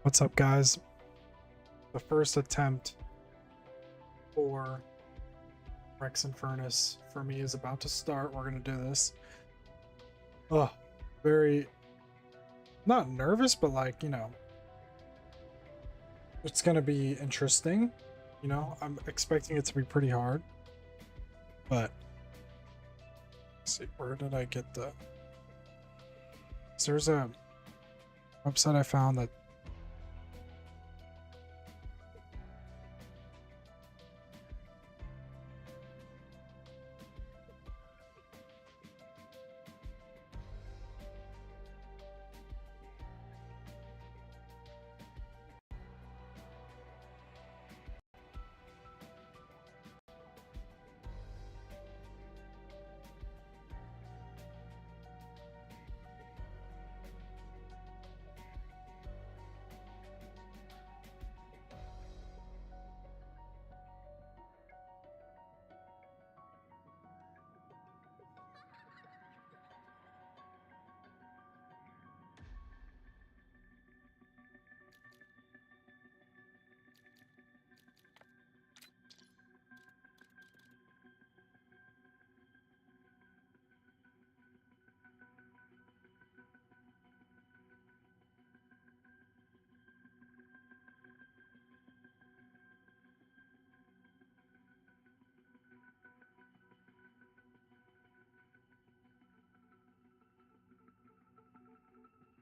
What's up, guys? The first attempt for Rex Infernus for me is about to start. We're gonna do this. Oh, very not nervous, but like, it's gonna be interesting. I'm expecting it to be pretty hard. But let's see, where did I get the? So there's a website I found that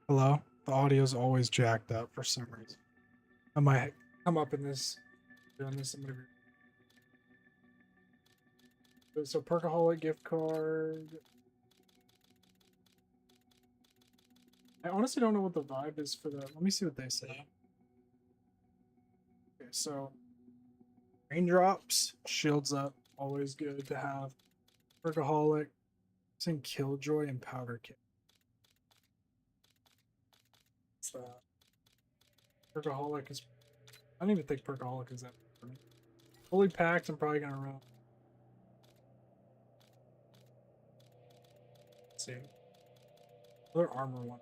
hello. The audio's always jacked up for some reason. I might come up in this doing this. I'm gonna be so Perkaholic gift card. I honestly don't know what the vibe is for that. Let me see what they say. Okay, so raindrops, shields up, always good to have. Perkaholic, saying Killjoy and Powder Kit. What's that? Perkaholic is. I don't even think Perkaholic is that for me. Fully packed, I'm probably gonna run. Let's see. Other armor one.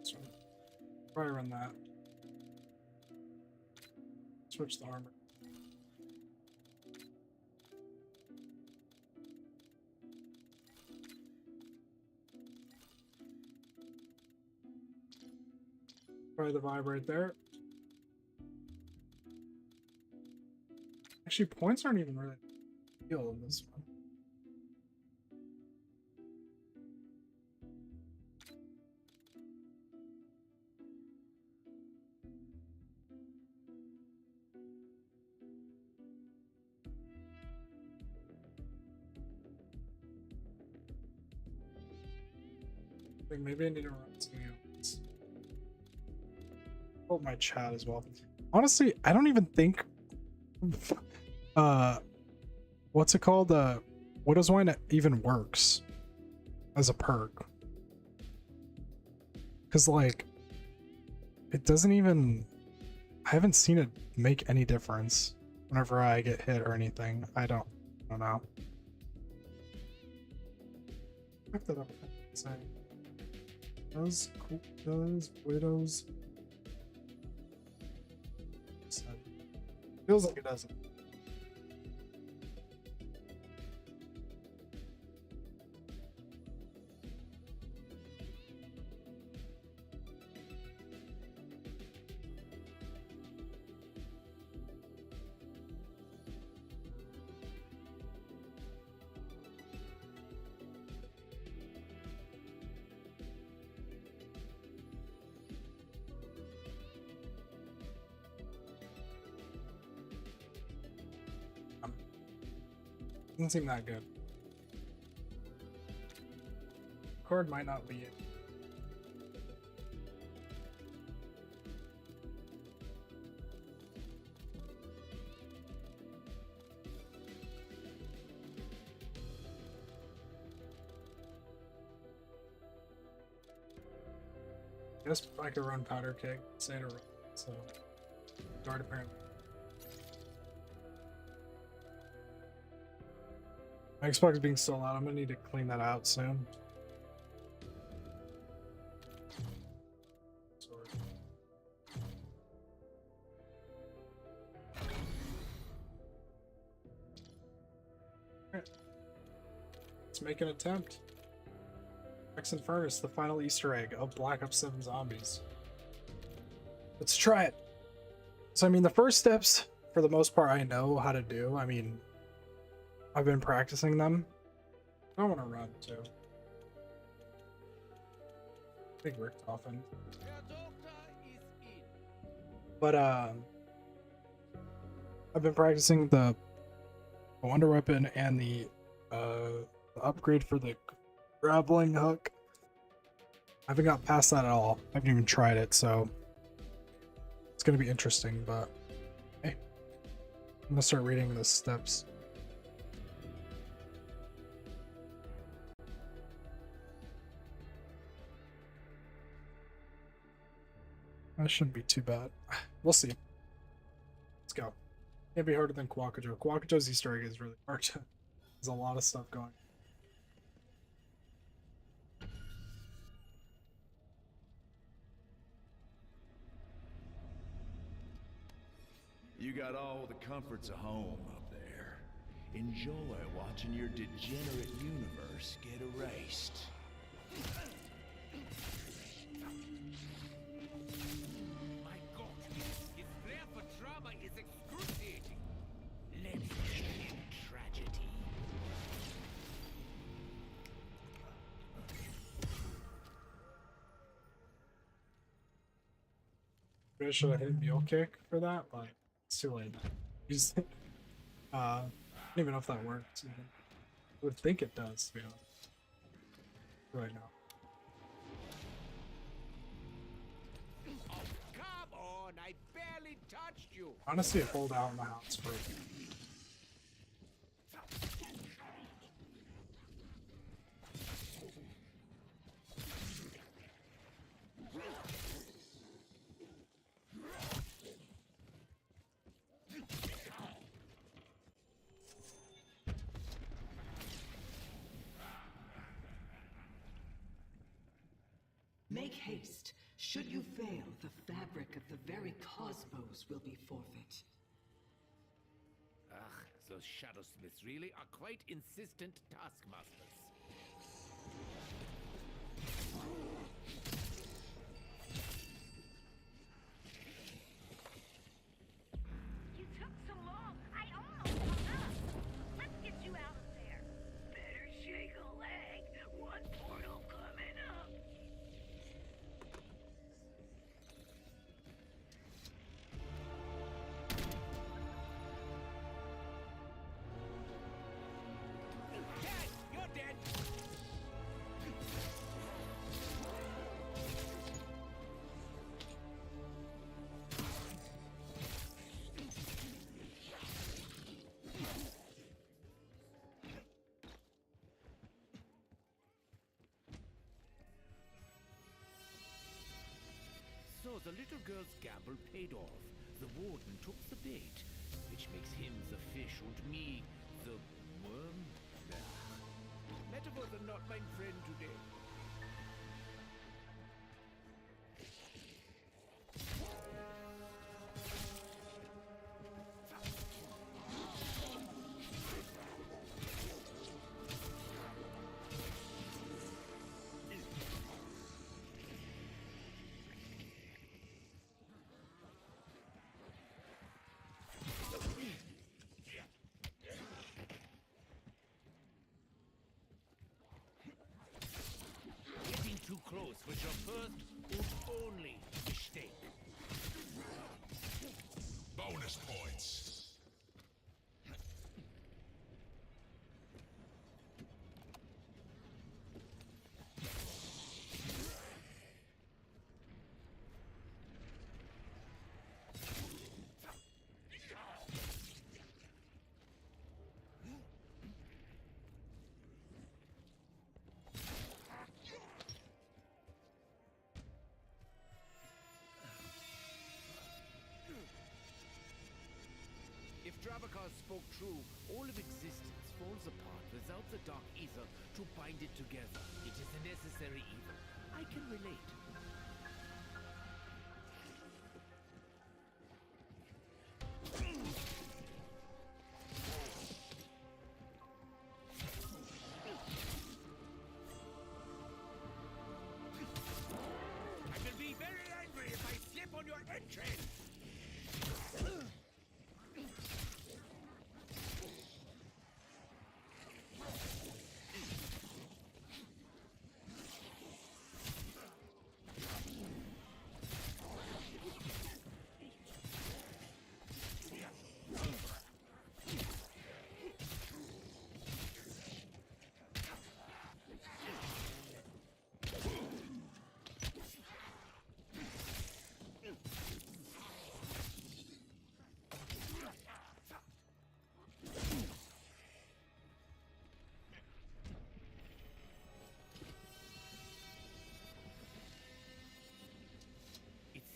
So probably run that. Switch the armor. Probably the vibe right there. Actually, points aren't even really a deal in this one. I think maybe I need to run something else. Oh, my chat as well. Honestly, I don't even think what's it called? Widow's Wine even works as a perk. Cause like it doesn't even I haven't seen it make any difference whenever I get hit or anything. I don't know. Look that up. Does Widows feels like it doesn't. Doesn't seem that good. Card might not be it. I guess I could run Powder Keg, say to run, so guard apparently. My Xbox being so loud, I'm gonna need to clean that out soon. Let's make an attempt. Rex Infernus, the final Easter egg of Black Ops 7 Zombies. Let's try it. So, I mean, the first steps, for the most part, I know how to do. I mean, I've been practicing them. I want to run, too. Big Richtofen. But, I've been practicing the Wonder Weapon and the upgrade for the grappling hook. I haven't got past that at all. I haven't even tried it, so it's gonna be interesting, but hey. I'm gonna start reading the steps. That shouldn't be too bad. We'll see. Let's go. Can't be harder than Quackajo. Quackajo's Easter egg is really hard. There's a lot of stuff going. You got all the comforts of home up there. Enjoy watching your degenerate universe get erased. My God, his flair for drama is excruciating. Let's show him tragedy. Maybe I should have hit Mule Kick for that, but it's too late. He's, I don't even know if that works. Even. I would think it does, to be honest. Right now. Oh, come on, I barely touched you. Honestly, it pulled out in the house for Make haste. Should you fail, the fabric of the very cosmos will be forfeit. Ugh, those Shadowsmiths really are quite insistent taskmasters. You took so long. I almost hung up. Let's get you out of there. Better shake a leg. One portal coming up. Dead! You're dead! So the little girl's gamble paid off. The warden took the bait, which makes him the fish and me the worm. Metaphors are not my friend today. Getting too close was your first and only mistake. Bonus points. If Dravakar spoke true, all of existence falls apart without the dark ether to bind it together. It is a necessary evil. I can relate.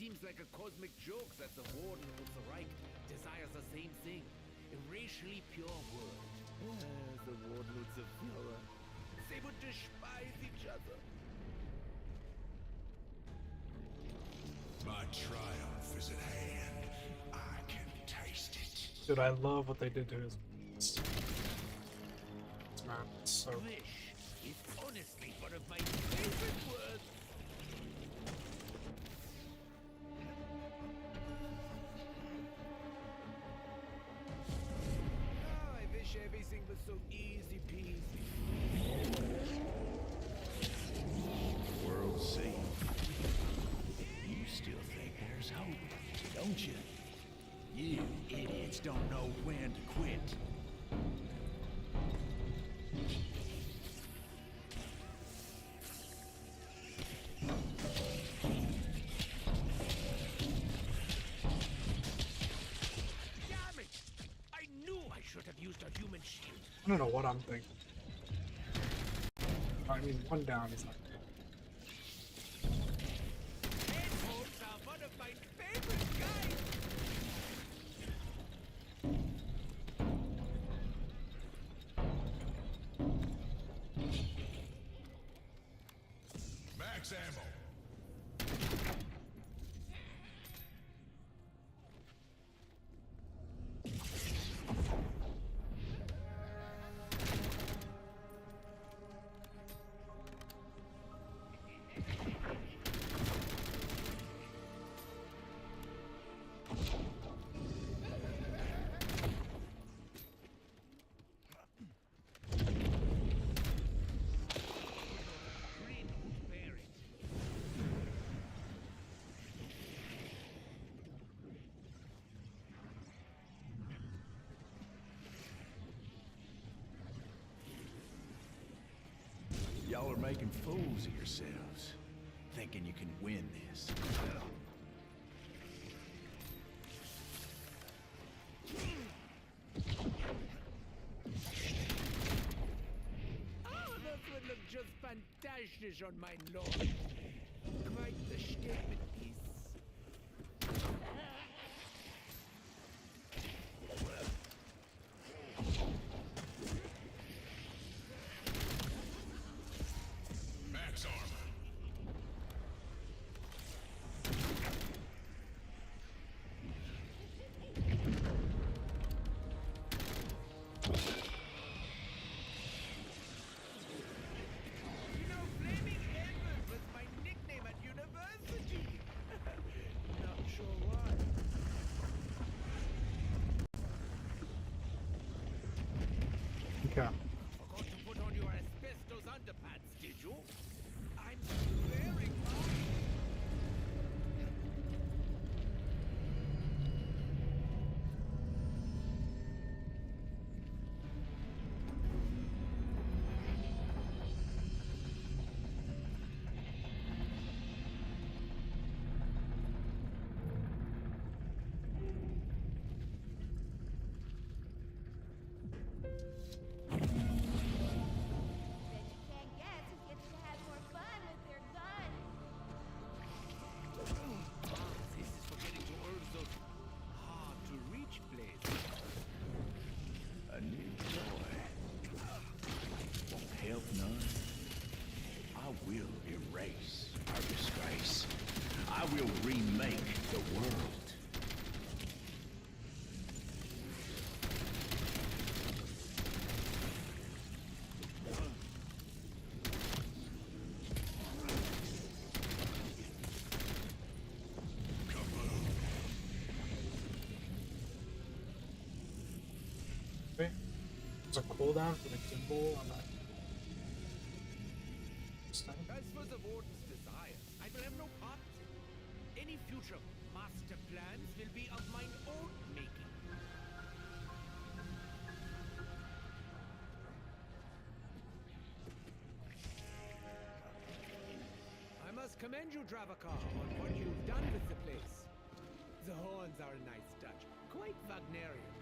seems like a cosmic joke that the Warden of the Reich desires the same thing. A racially pure world. The Warden of the Führer. They would despise each other. My triumph is at hand. I can taste it. Dude, I love what they did to his. This map is so. Wish is honestly one of my favorite words. I wish everything was so easy peasy. World saved. You still think there's hope, don't you? You idiots don't know when to quit. Damn it! I knew I should have used a human shield. I don't know what I'm thinking. I mean, one down is not good. Headphones are one of my favorite guys. Max ammo. Grin won't bear it. Y'all are making fools of yourselves, thinking you can win this. Oh, that would look just fantastic on my lord. Quite the statement piece. Max armor. You know, Flaming Embers was my nickname at university. Not sure why. Okay. Forgot to put on your asbestos underpants, did you? I'm wearing mine. Bet you can't guess who gets to have more fun with their gun. This is for getting to those hard-to-reach places. A new toy. Won't help none. I will erase our disgrace. I will remake the world. Wait. There's a cooldown for the gimbal on that. Stuff. As for the Warden's desires, I will have no part in it. Any future master plans will be of mine own making. I must commend you, Dravakar, on what you've done with the place. The horns are a nice touch, quite Wagnerian.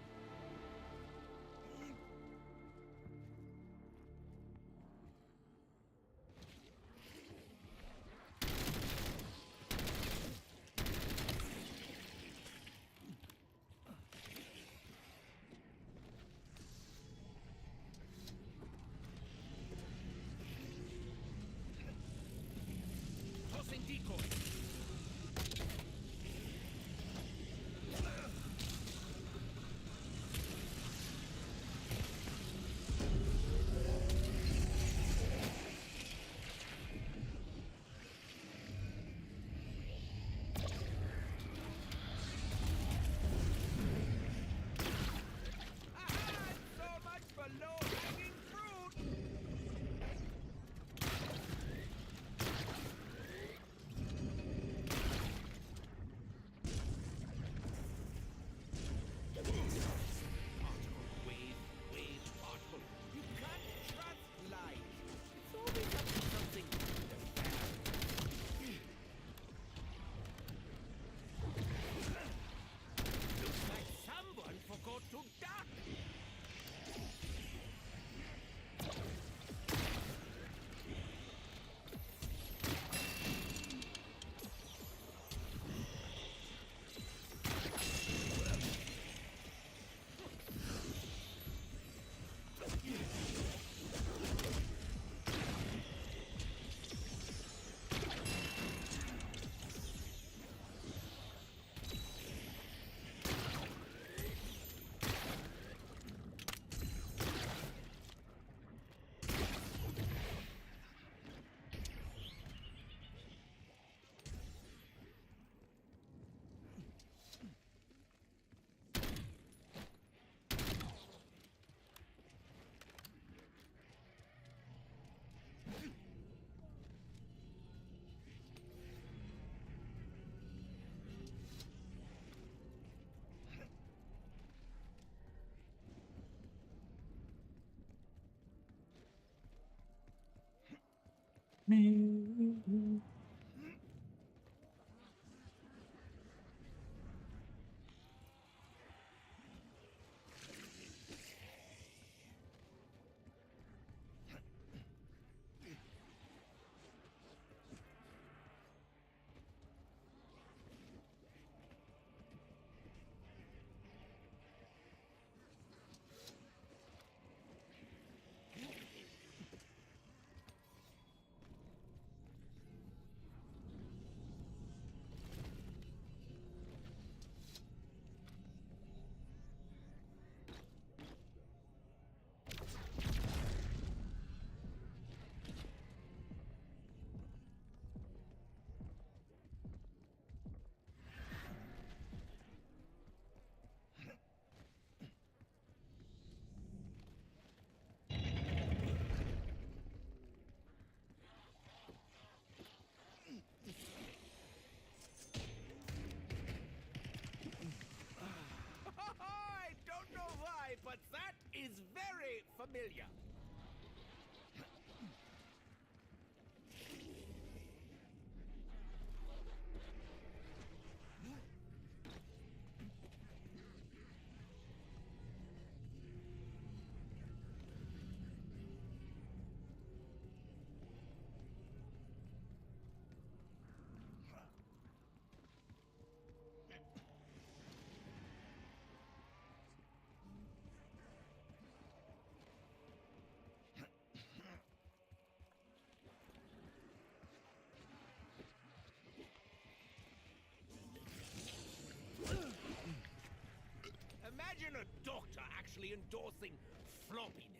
me. I don't know why, but that is very familiar. Imagine a doctor actually endorsing floppiness.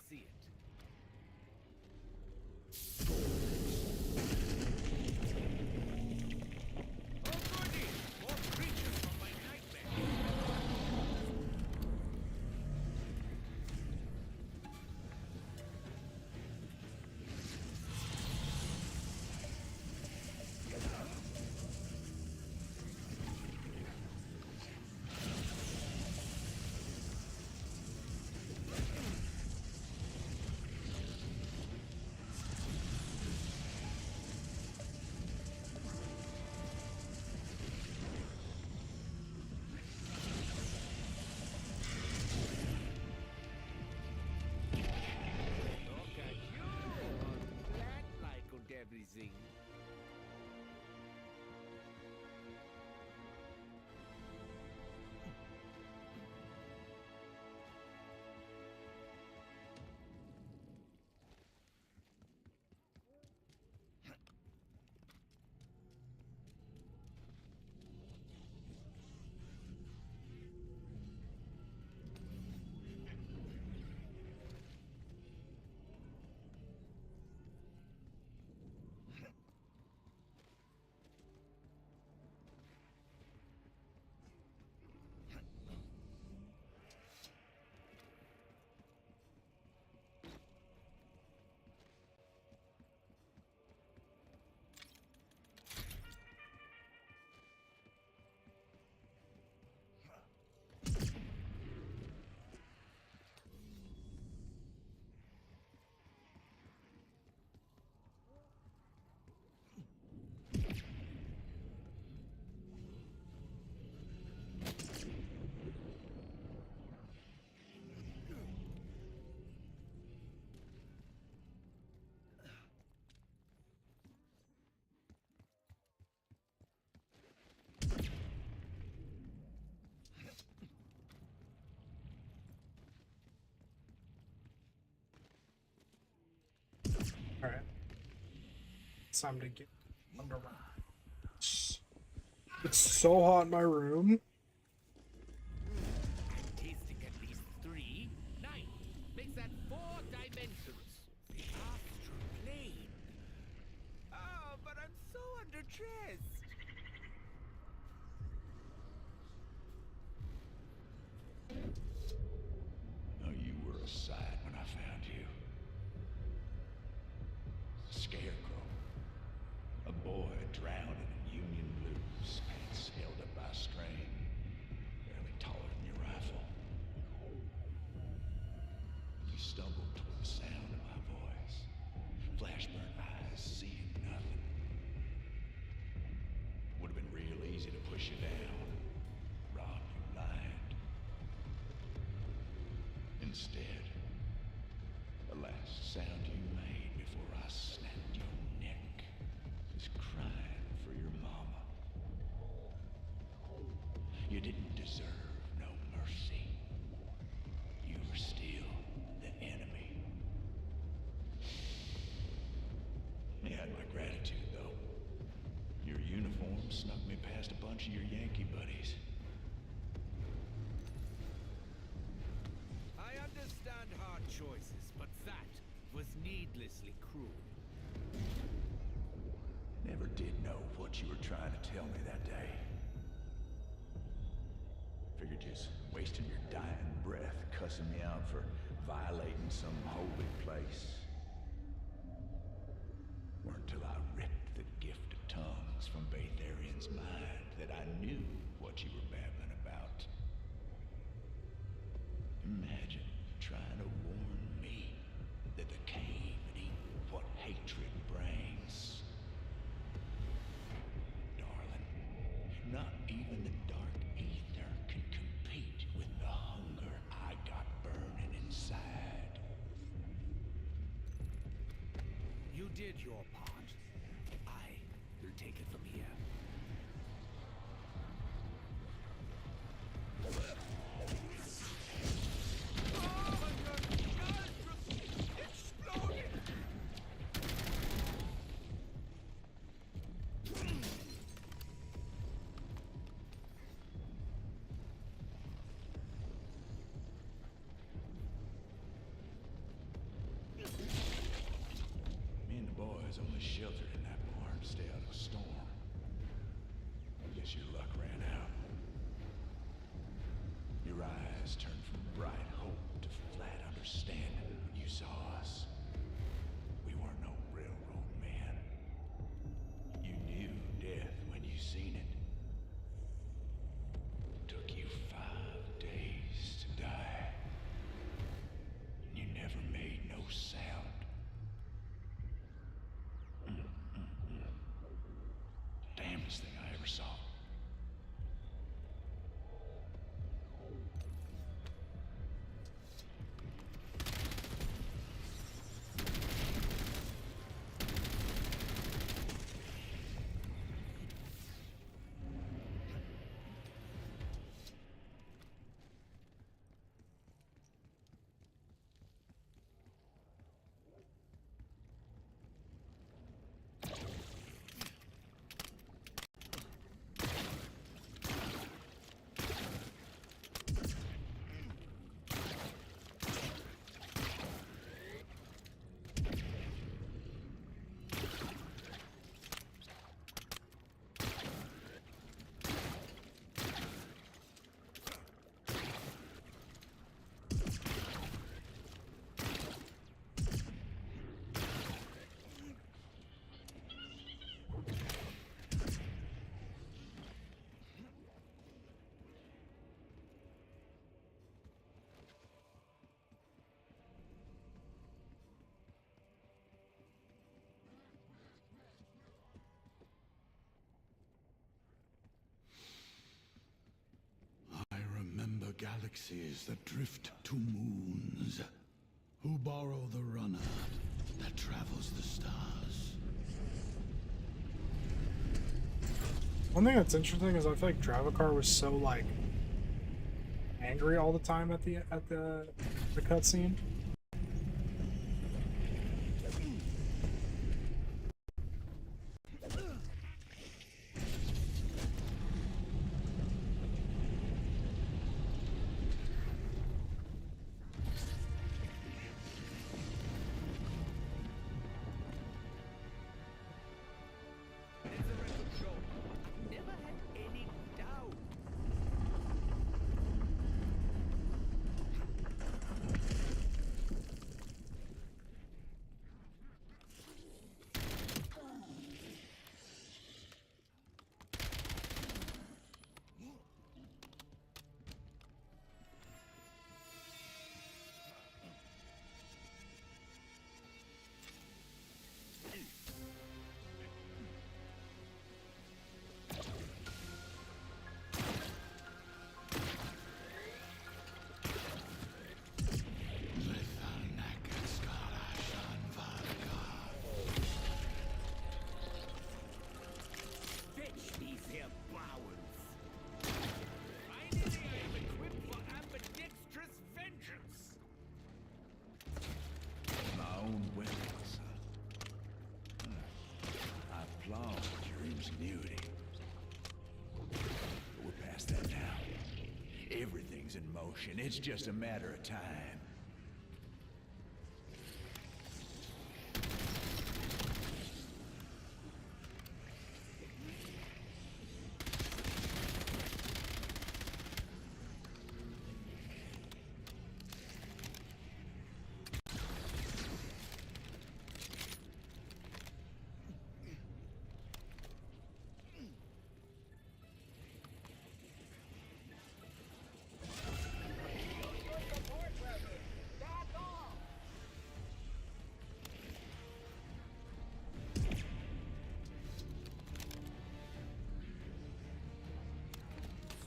see it. Oh goody! More creatures from my nightmare! Look at you! All plant-like and everything. Alright. It's time to get underwear. It's so hot in my room. I'm tasting at least 3. 9. Makes that 4 dimensions. The astral plane. Oh, but I'm so underdressed. Oh, you were a sight when I found you. A scarecrow. A boy drowned in Union blues, pants held up by string, barely taller than your rifle. You stumbled toward the sound of my voice, flash-burnt eyes seeing nothing. Would have been real easy to push you down, rob you blind. Instead, the last sound you made before I snapped your neck was crying for your mama. You didn't deserve no mercy. You were still the enemy. You had my gratitude, though. Your uniform snuck me past a bunch of your Yankee buddies. I understand hard choices, but that was needlessly cruel. Never did know what you were trying to tell me that day. Figured just wasting your dying breath cussing me out for violating some holy place. Weren't till I ripped the gift of tongues from Batharian's mind that I knew what you were babbling about. Imagine trying to warn me that the cave ain't what hatred brings. Darling, not even the dark ether can compete with the hunger I got burning inside. You did your part. I will take it from here. was only sheltered in that barn to stay out of a storm. Guess your luck ran out. Your eyes turned from bright hope to flat understanding when you saw us. We weren't no railroad men. You knew death when you seen it. Took you 5 days to die. You never made no sound. Damnedest thing I ever saw. I remember galaxies that drift to moons, who borrow the runner that travels the stars. One thing that's interesting is I feel like Dravacar was so like angry all the time at the cutscene. It's a record show. I've never had any doubt. Fetch these here bowels. Finally, I am equipped for ambidextrous vengeance. My own weapons. I applaud your ingenuity. But we're past that now. Everything's in motion. It's just a matter of time.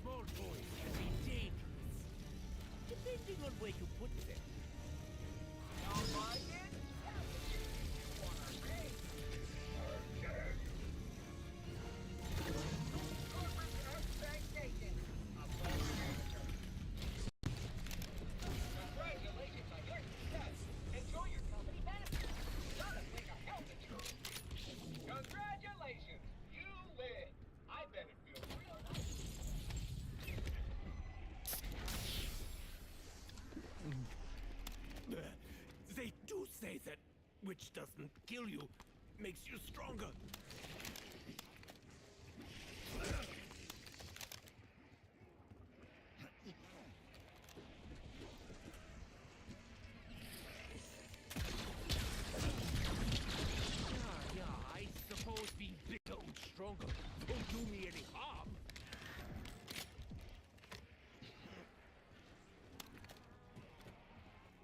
Small boys can be dangerous, depending on where you put them. Congratulations! You win! I bet it feels real nice. They do say that which doesn't kill you makes you stronger. Yeah, I suppose being bigger and stronger won't do me any harm.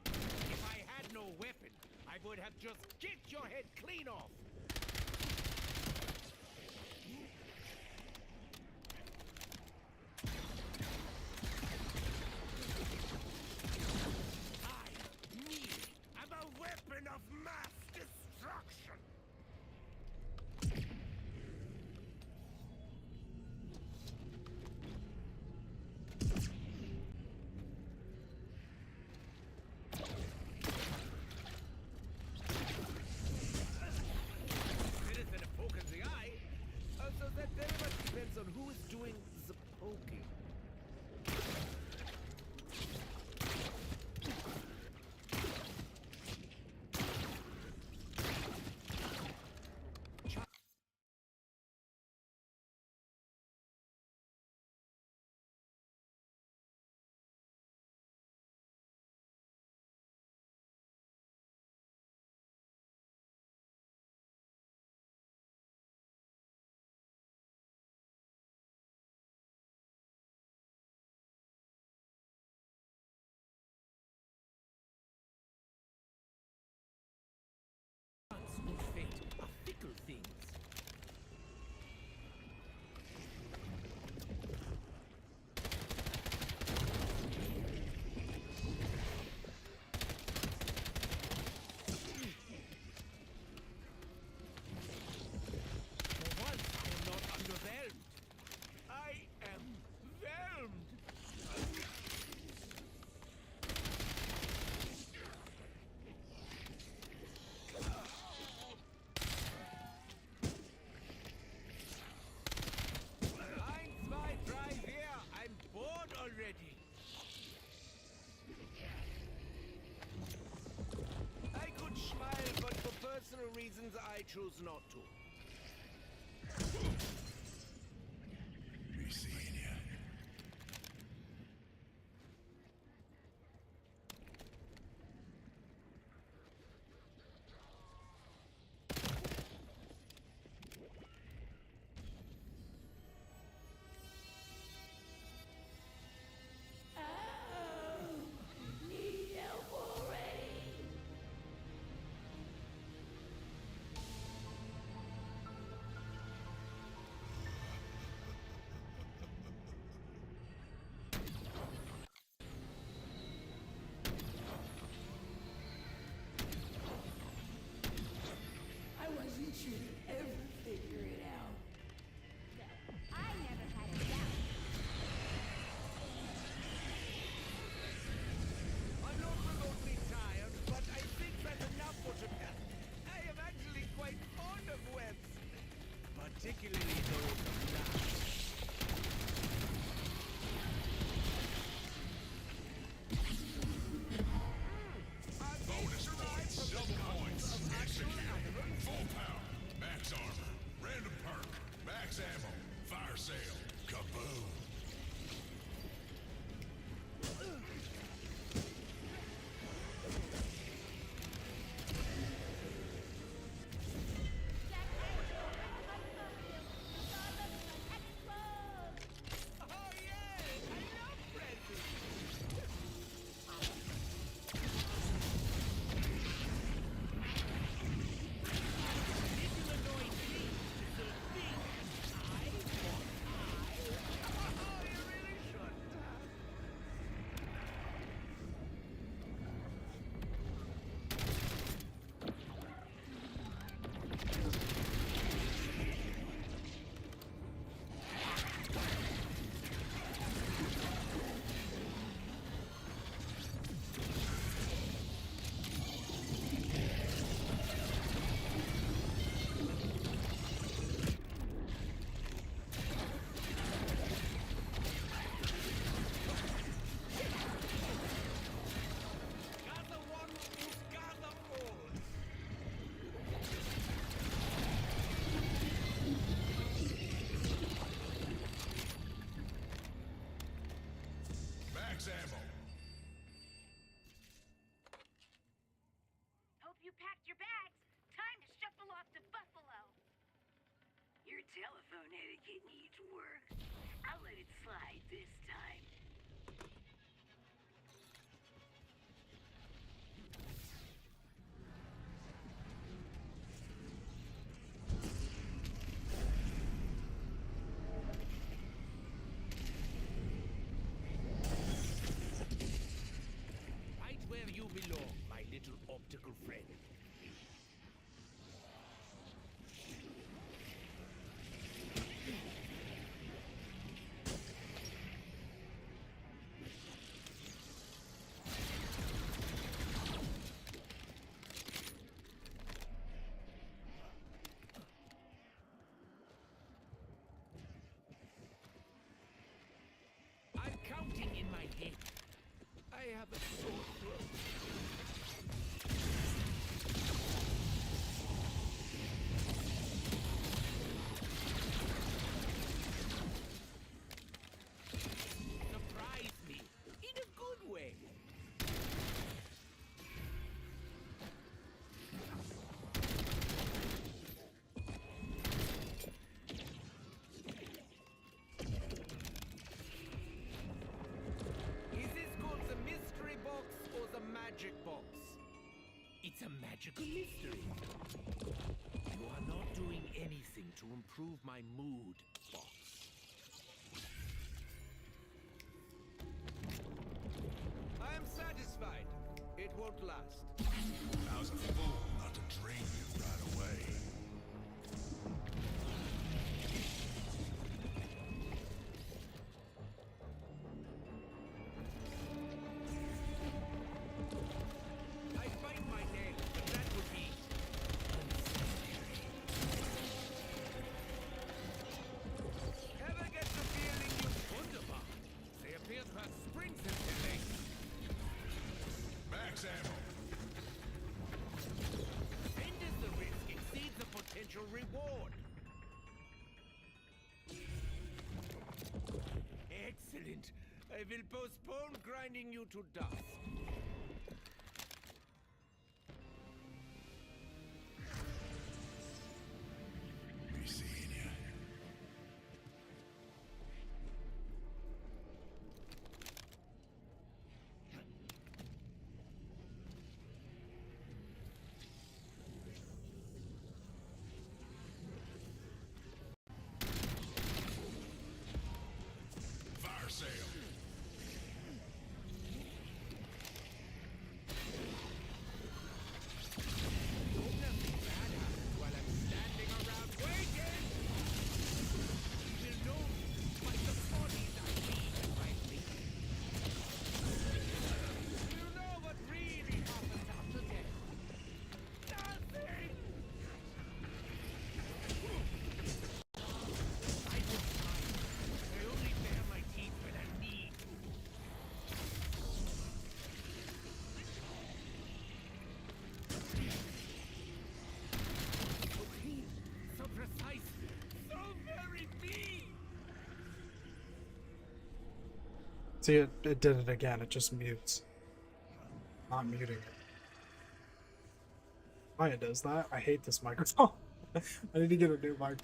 If I had no weapon, I would have just kicked your head clean off. Me, am a weapon of mass destruction. Citizen a poke in the eye. So that very much depends on who is doing the poking. Fate are fickle things. For once, I am not underwhelmed. I am whelmed. Eins, zwei, drei, here. I'm bored already. I could smile, but for personal reasons, I choose not to. Be seeing ya. I wasn't sure you'd ever figure it out. I never had a doubt. I'm not remotely tired, but I think that's enough for today. I am actually quite fond of webs. Particularly those of knives. Bonus points, double points, execute, full power, max armor, random perk, max ammo, fire sale, kaboom. Jack Angel, I'm for real. Father little friend. I'm counting in my head. I have a sore throat. Surprise me in a good way. Is this called the mystery box or the magic box? It's a magical mystery. You are not doing anything to improve my mood, box. I am satisfied. It won't last. I was a fool not to drain you right away. I bite my nails, but that would be unnecessary. Ever get the feeling you wunderbar? They appear to have springs in their legs. Max ammo. And as the risk exceeds the potential reward. Excellent. I will postpone grinding you to dust. Be seeing you. Fire sale. Hope nothing bad happens while I'm standing around waiting. You will know by the bodies I leave in my feet. You know what really happens after death? Nothing! I will fight. I only bare my teeth when I need to. So clean, so precise, so very me! See, it did it again. It just mutes. Not muting it. Why it does that? I hate this microphone. I need to get a new mic.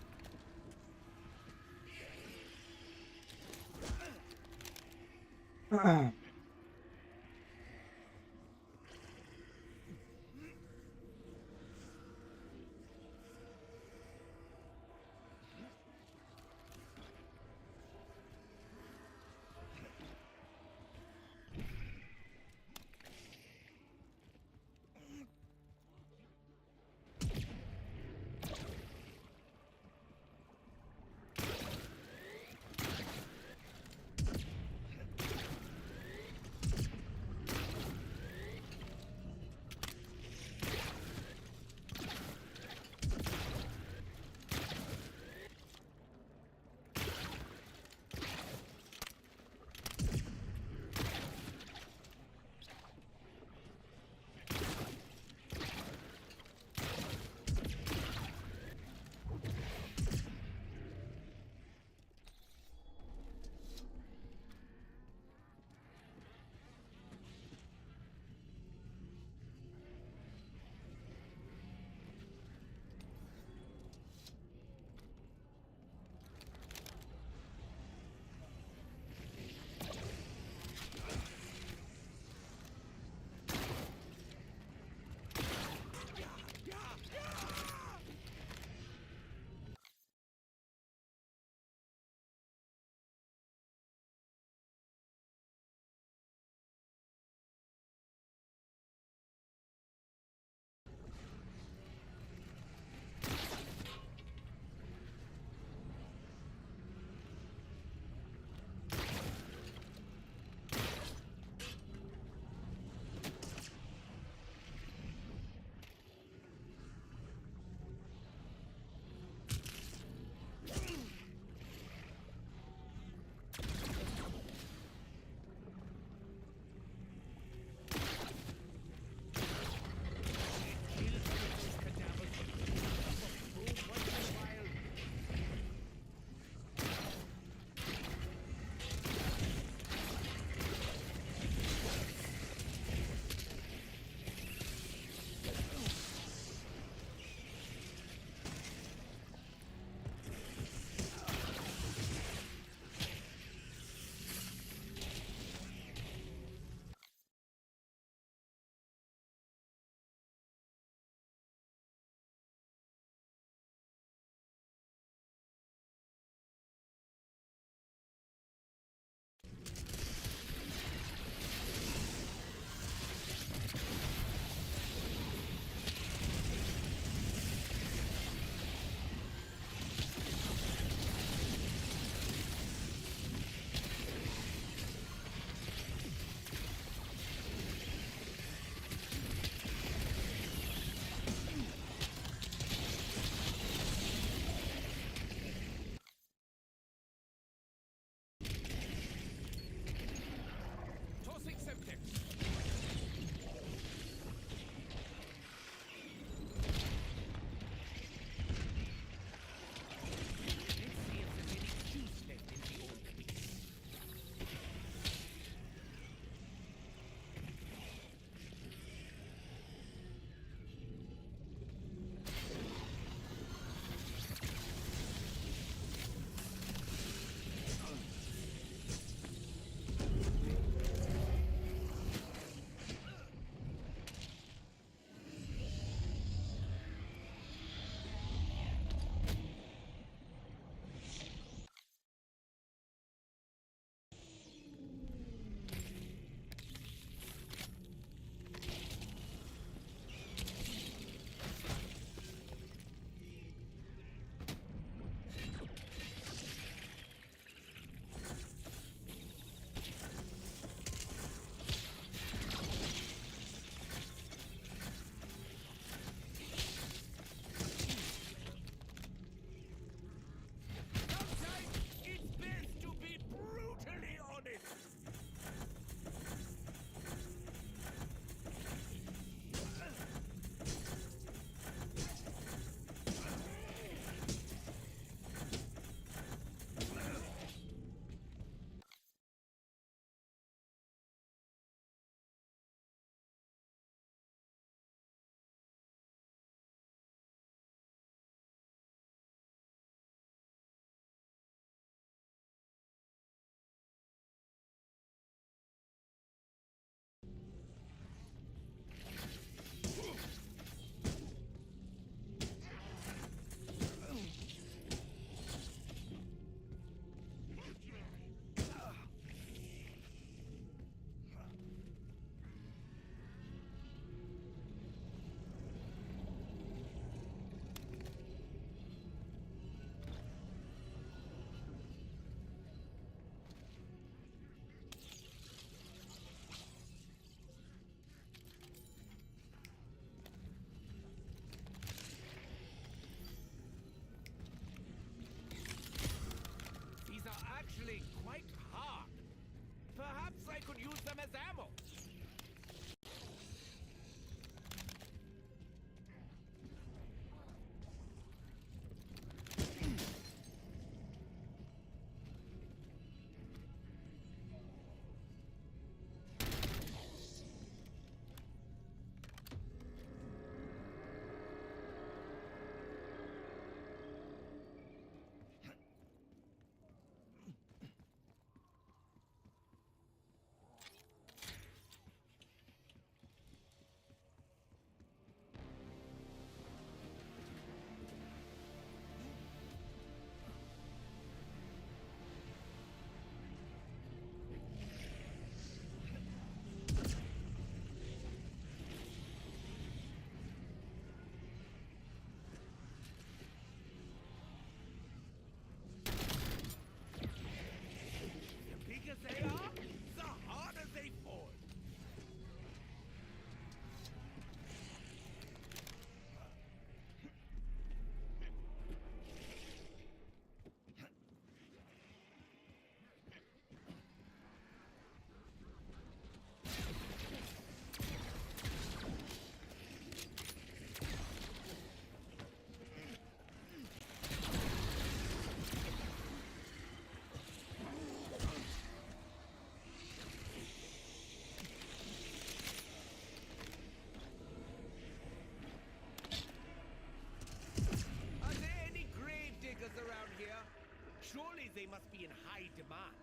Surely they must be in high demand.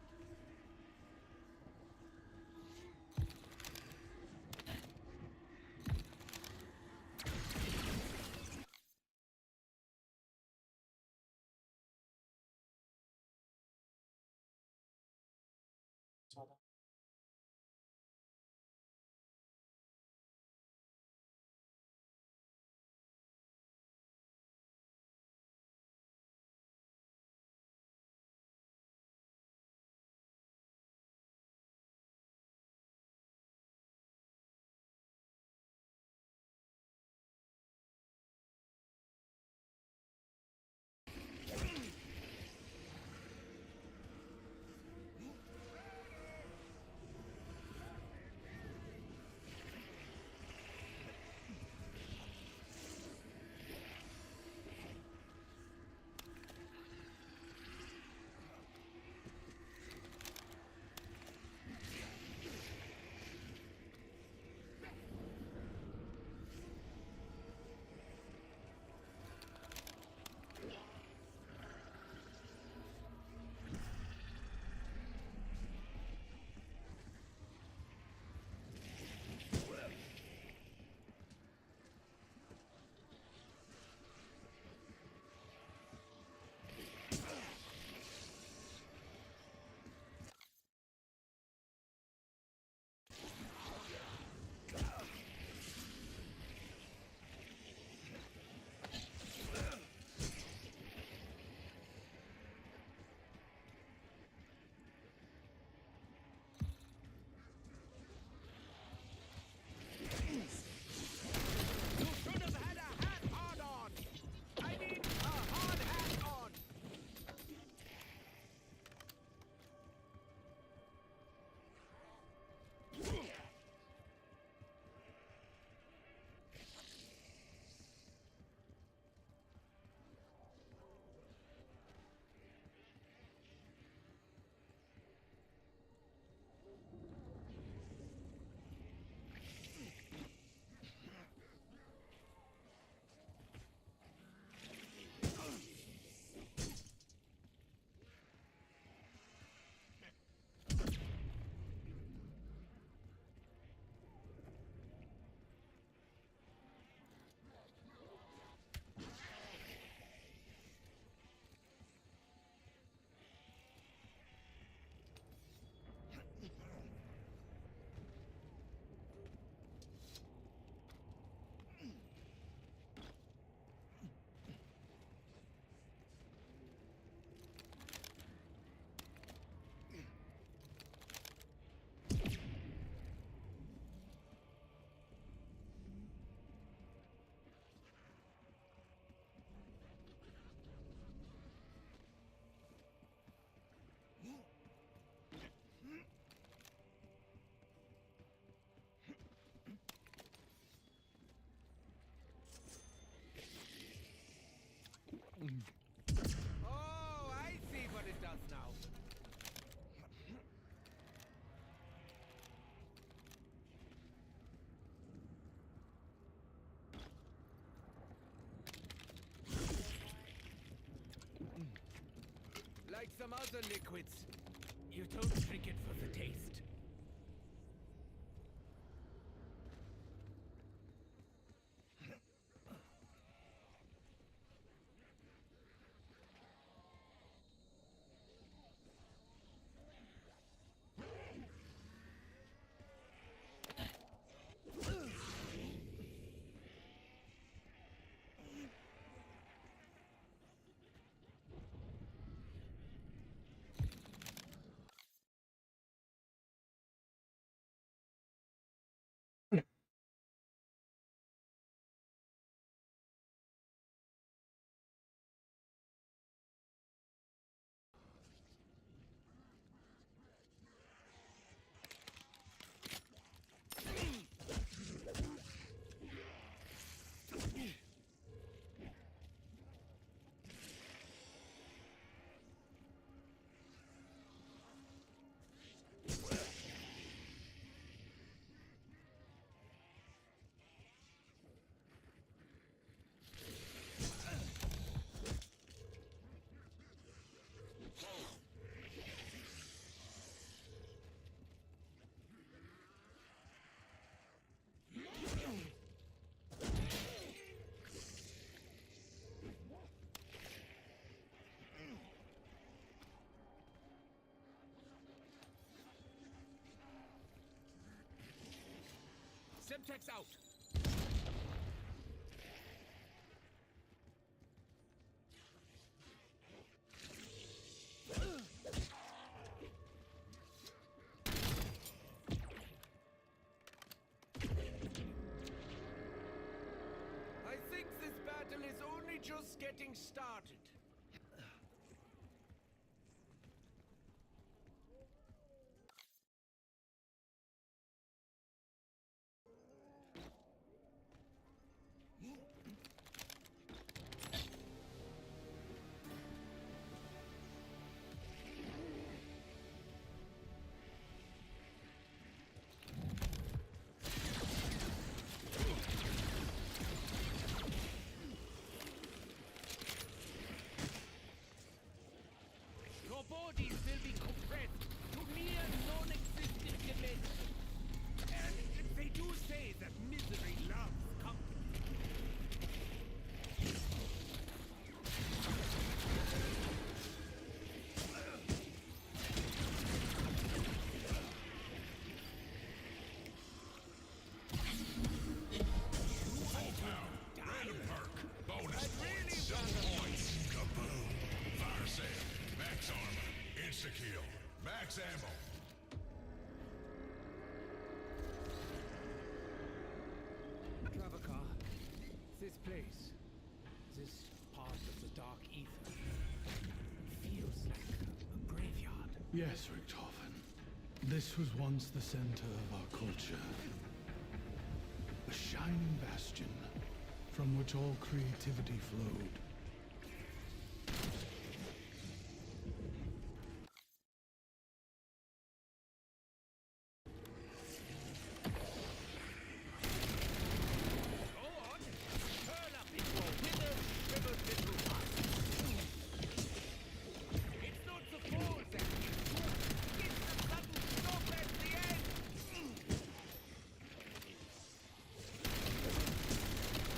You should have had a hat hard on! I mean, a hard hat on! Oh, I see what it does now. Like some other liquids, you don't drink it for the taste. Semtex out! I think this battle is only just getting started. Your bodies will be compressed to mere non-existent dimensions. And they do say that misery loves company. Random perk. Bonus points. Double points. Kaboom. Fire sale. Max armor. Insta-kill. Max ammo. Travakar, this place, this part of the dark ether, feels like a graveyard. Yes, Richthofen. This was once the center of our culture. A shining bastion from which all creativity flowed. Go on, turn up into a withered, shriveled little husk. It's not the fall that kills you, it's the sudden stop at the end.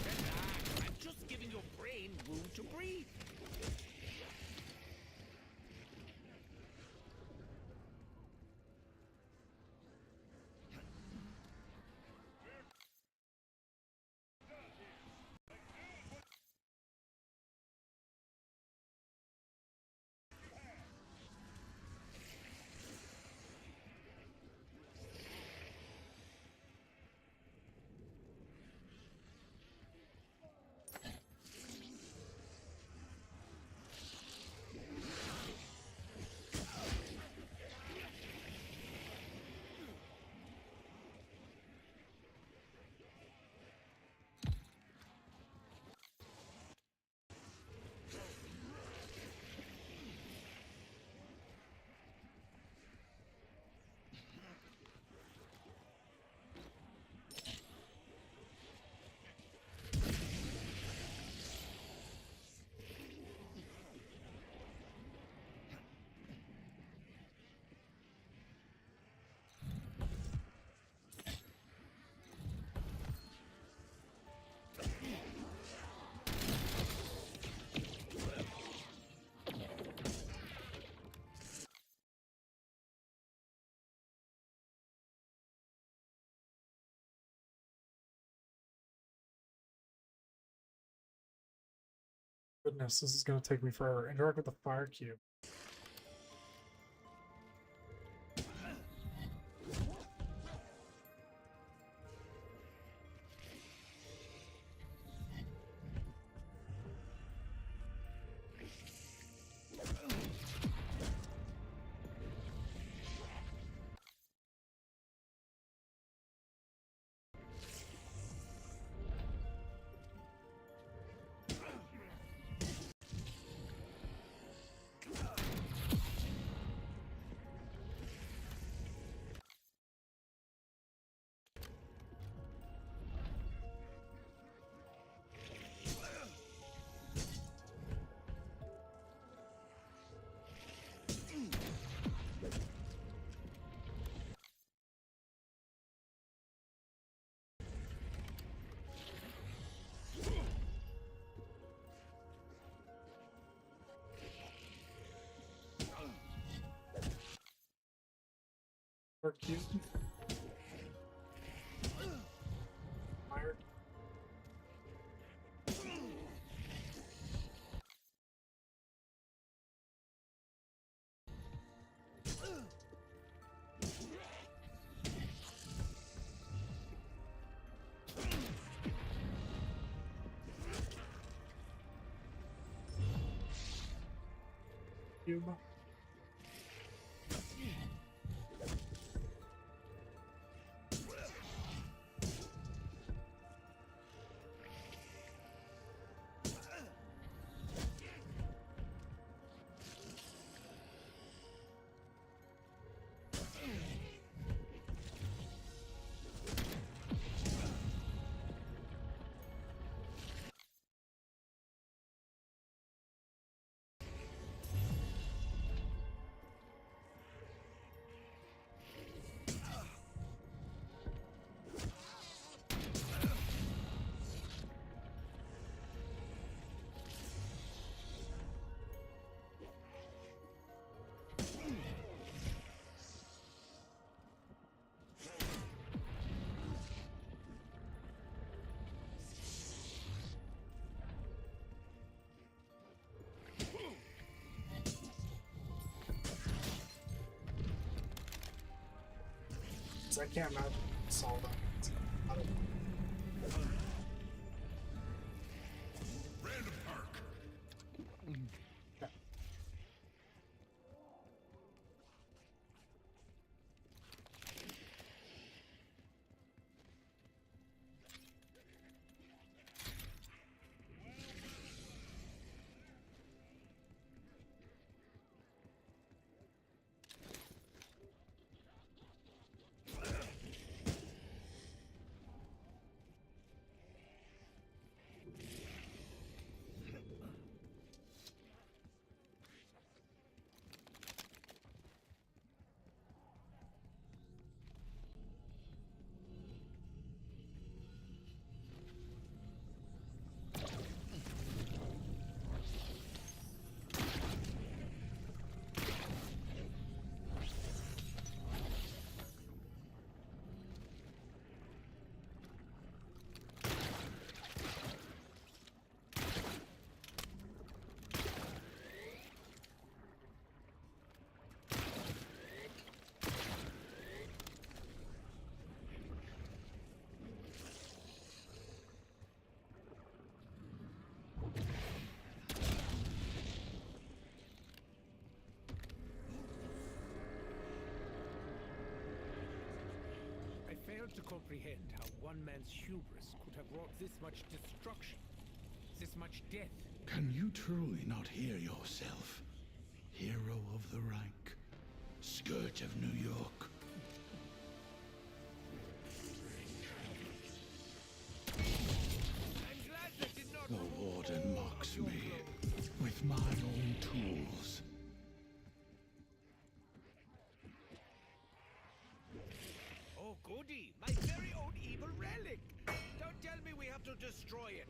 Relax, I'm just giving your brain room to breathe. Goodness, this is going to take me forever. Interact with the fire cube. Fire cube. Cube. I can't imagine solve that. I don't know. Random Park. Okay. I failed to comprehend how one man's hubris could have wrought this much destruction, this much death. Can you truly not hear yourself? Hero of the rank, scourge of New York. I'm glad that did not The remove Warden all mocks of your me blows. with my own tools. Oh, goody! My very own evil relic! Don't tell me we have to destroy it!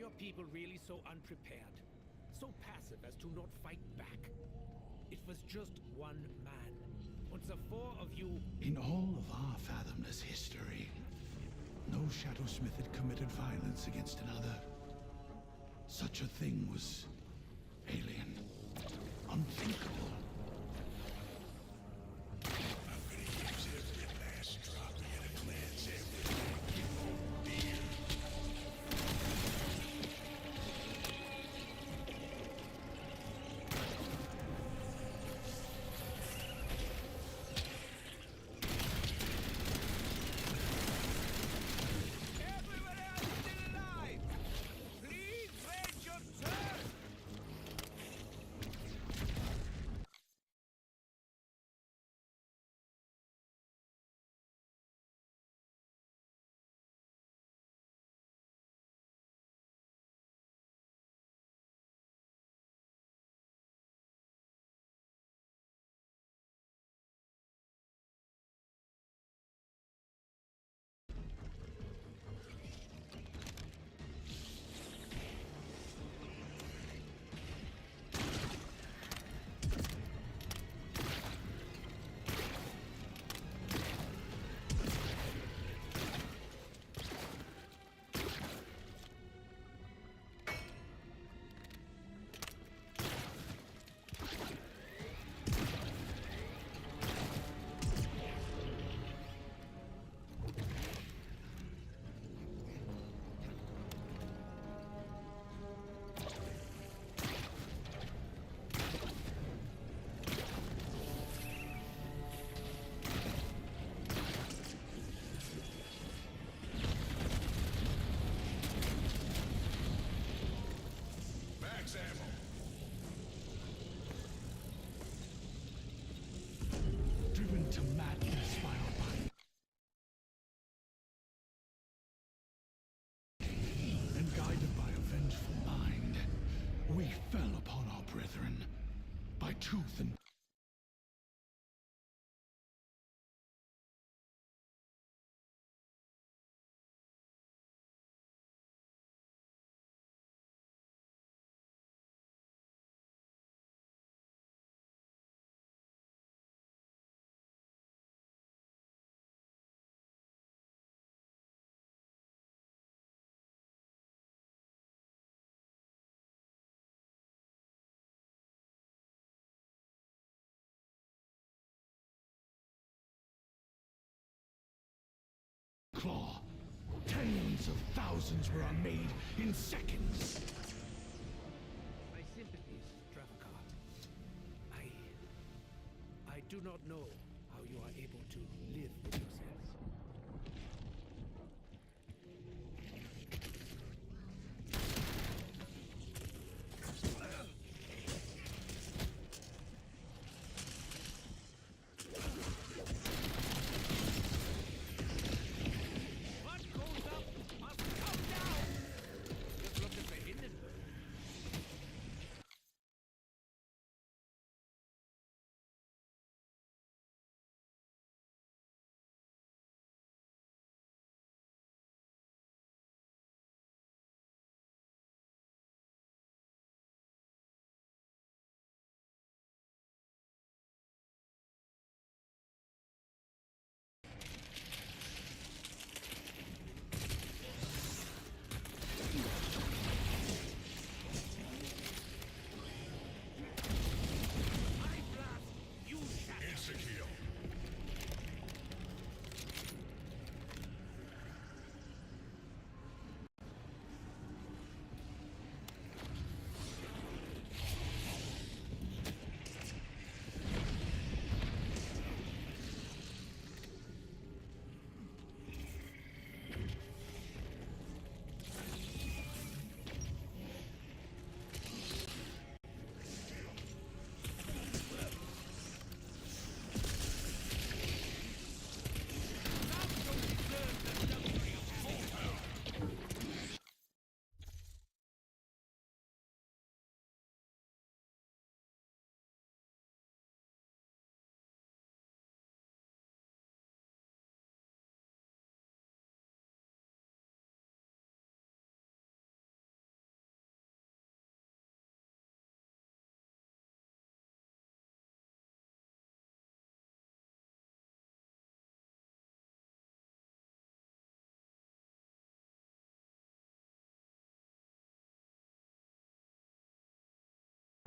your people really so unprepared? So passive as to not fight back? It was just one man. And the four of you... In all of our fathomless history, no Shadowsmith had committed violence against another. Such a thing was alien, unthinkable. I'm gonna use every last drop to get a cleanse everything you hold dear. Everyone else still alive! Please wait your turn! Max ammo. Driven to madness by our mind, and guided by a vengeful mind, we fell upon our brethren by tooth and claw. Tens of thousands were made in seconds. My sympathies, Dravkar. I do not know how you are able to live with yourselves.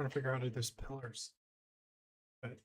Trying to figure out how to do those pillars. But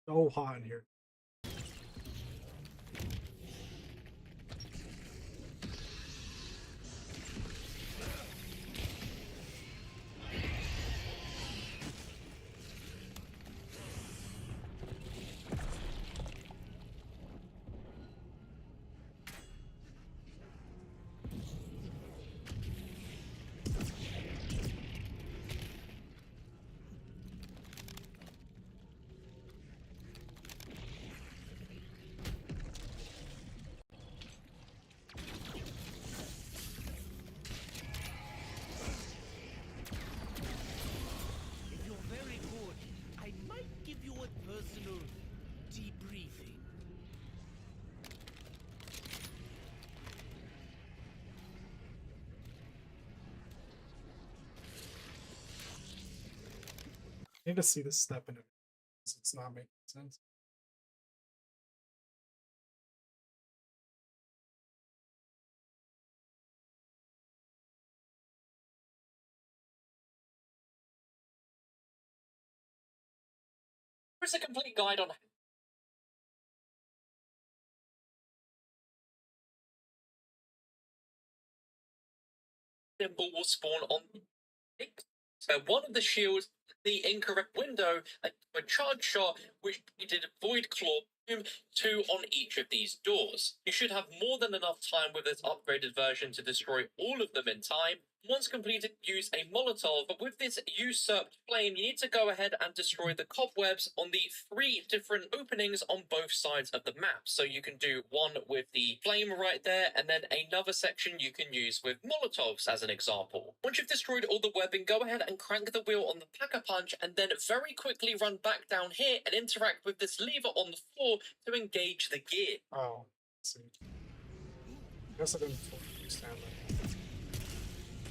so hot in here. If you're very good, I might give you a personal debriefing. I need to see this step in it. It's not making sense. Here's a complete guide on symbol will spawn on. So one of the shields, the incorrect window, a charge shot, which did Void Claw, boom, 2 on each of these doors. You should have more than enough time with this upgraded version to destroy all of them in time. Once completed, use a Molotov, but with this usurped flame, you need to go ahead and destroy the cobwebs on the 3 different openings on both sides of the map. So you can do one with the flame right there, and then another section you can use with Molotovs as an example. Once you've destroyed all the webbing, go ahead and crank the wheel on the Pack-a-Punch, and then very quickly run back down here and interact with this lever on the floor to engage the gear. Oh, let's see. I guess I didn't fully understand that.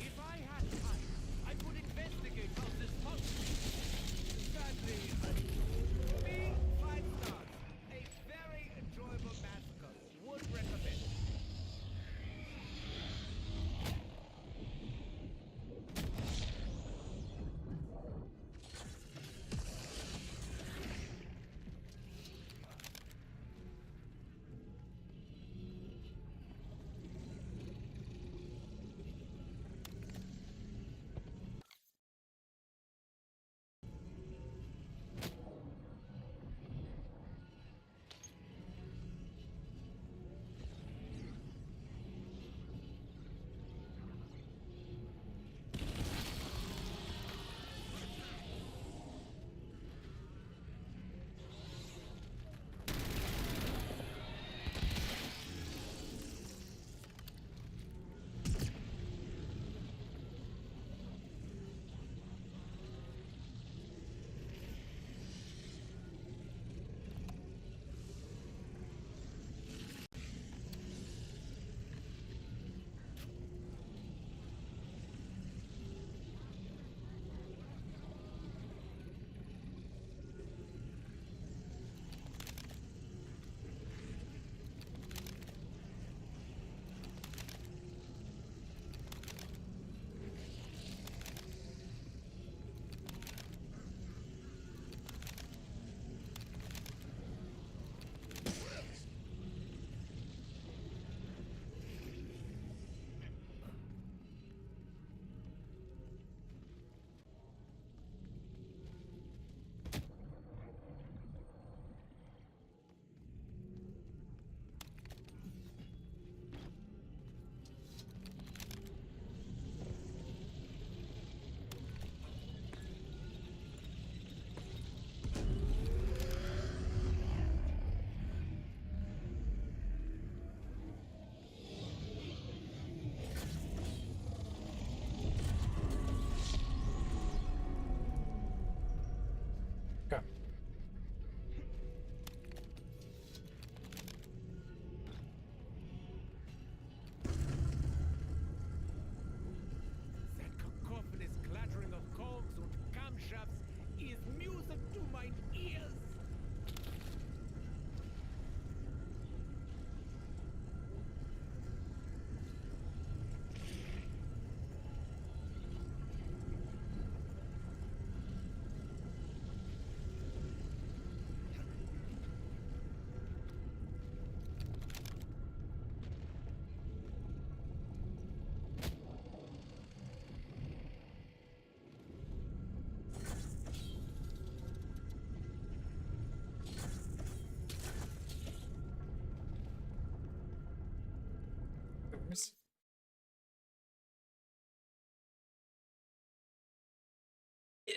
If I had time, I could investigate how this functions. Sadly, me, 5 stars. A very enjoyable massacre. Would recommend.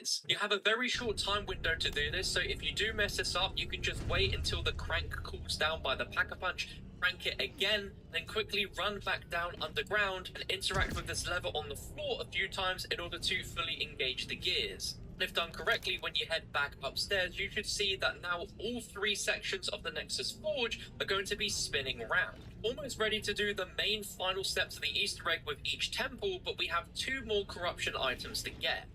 is. You have a very short time window to do this, so if you do mess this up, you can just wait until the crank cools down by the Pack-a-Punch, crank it again, then quickly run back down underground and interact with this lever on the floor a few times in order to fully engage the gears. And if done correctly, when you head back upstairs, you should see that now all 3 sections of the Nexus Forge are going to be spinning around. Almost ready to do the main final steps of the Easter egg with each temple, but we have 2 more corruption items to get.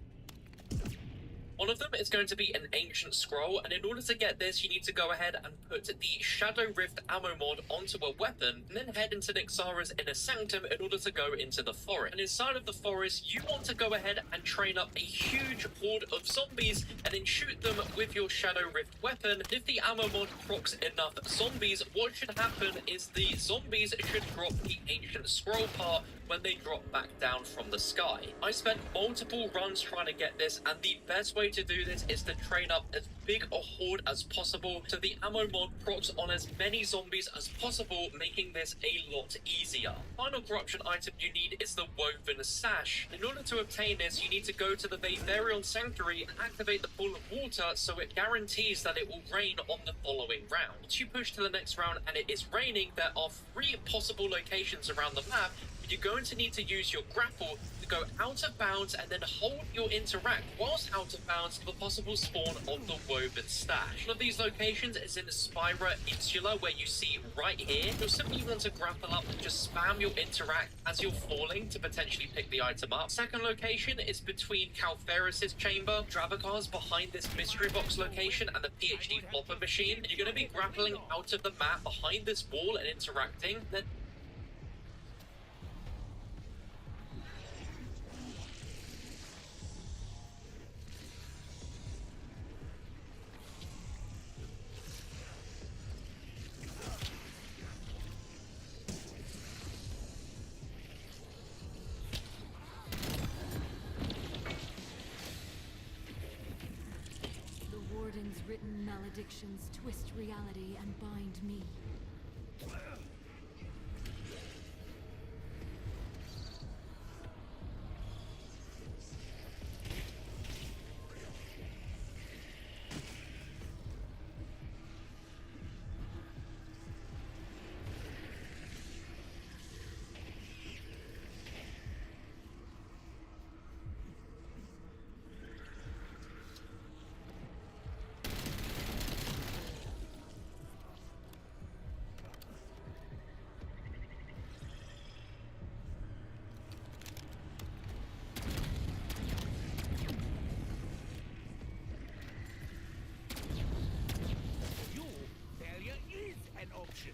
One of them is going to be an ancient scroll, and in order to get this, you need to go ahead and put the Shadow Rift ammo mod onto a weapon, and then head into Nixara's inner sanctum in order to go into the forest. And inside of the forest, you want to go ahead and train up a huge horde of zombies, and then shoot them with your Shadow Rift weapon. If the ammo mod procs enough zombies, what should happen is the zombies should drop the ancient scroll part when they drop back down from the sky. I spent multiple runs trying to get this, and the best way to do this is to train up as big a horde as possible, so the ammo mod procs on as many zombies as possible, making this a lot easier. Final corruption item you need is the Woven Sash. In order to obtain this, you need to go to the Vivarion Sanctuary and activate the Pool of Water, so it guarantees that it will rain on the following round. Once you push to the next round and it is raining, there are 3 possible locations around the map. You're going to need to use your grapple to go out of bounds and then hold your interact whilst out of bounds for the possible spawn of the Woven Stash. One of these locations is in Spira Insula, where you see right here. You'll simply want to grapple up and just spam your interact as you're falling to potentially pick the item up. Second location is between Calferis's chamber, Dravakar's behind this mystery box location, and the PhD flopper machine. And you're going to be grappling out of the map behind this wall and interacting. Then The Warden's written maledictions twist reality and bind me. Your failure is an option.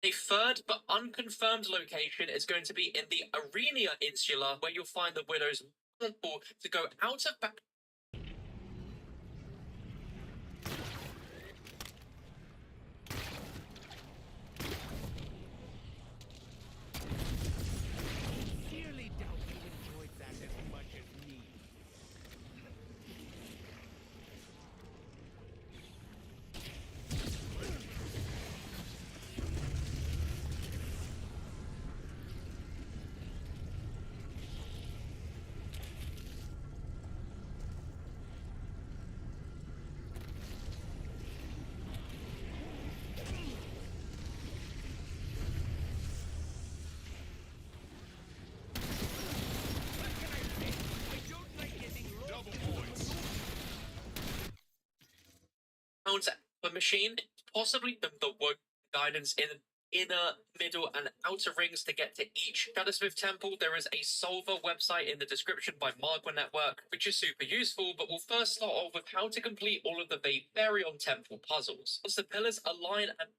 a third but unconfirmed location is going to be in the Arena Insula, where you'll find the Widow's temple to go out of back. Sincerely doubt you enjoyed that as much as me. What can I say? I don't like getting lost. Pounds per machine, possibly the work guidance in inner, middle, and outer rings to get to each Shadowsmith temple. There is a solver website in the description by Margwa Network, which is super useful, but we'll first start off with how to complete all of the Vivarion temple puzzles. Once the pillars align and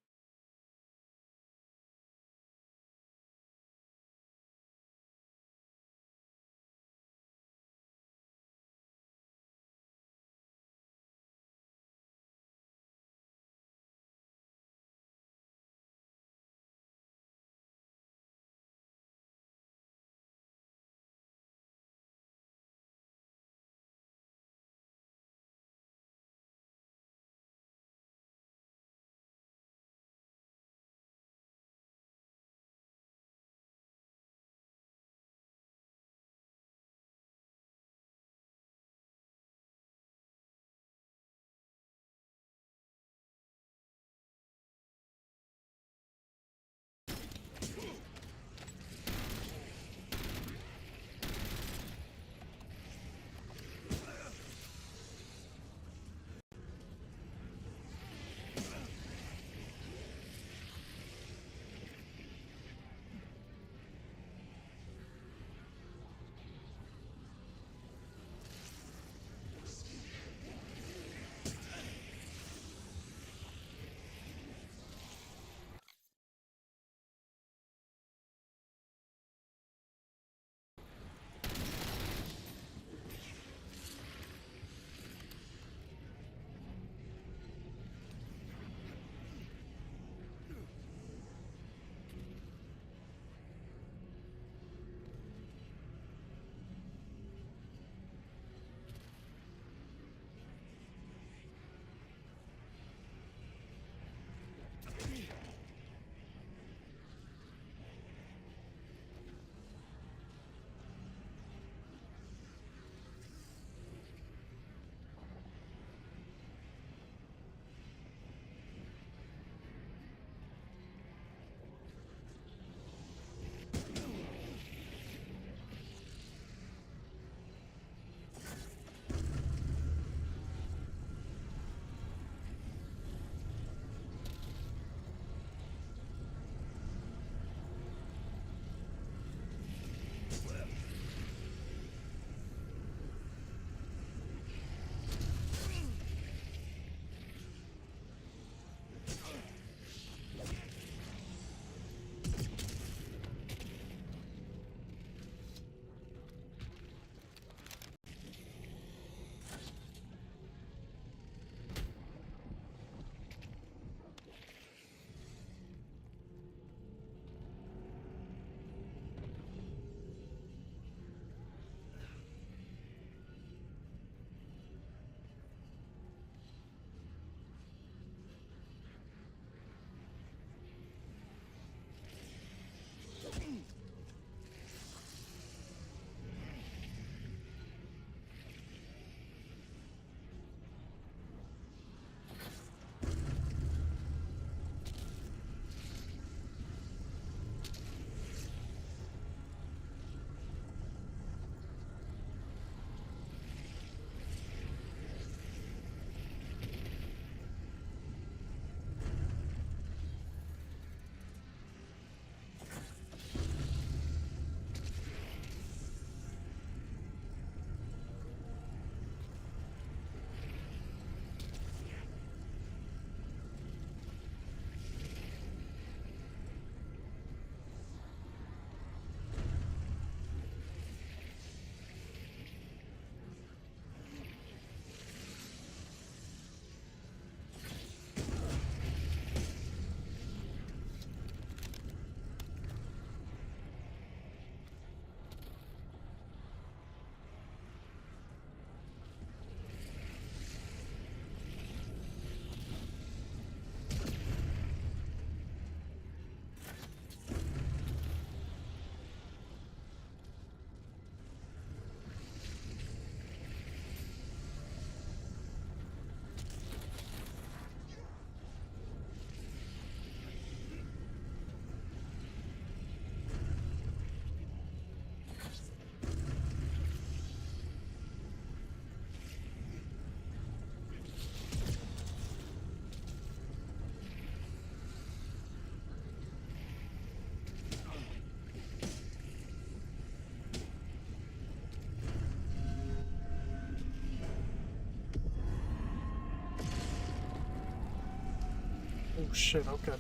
shit, okay.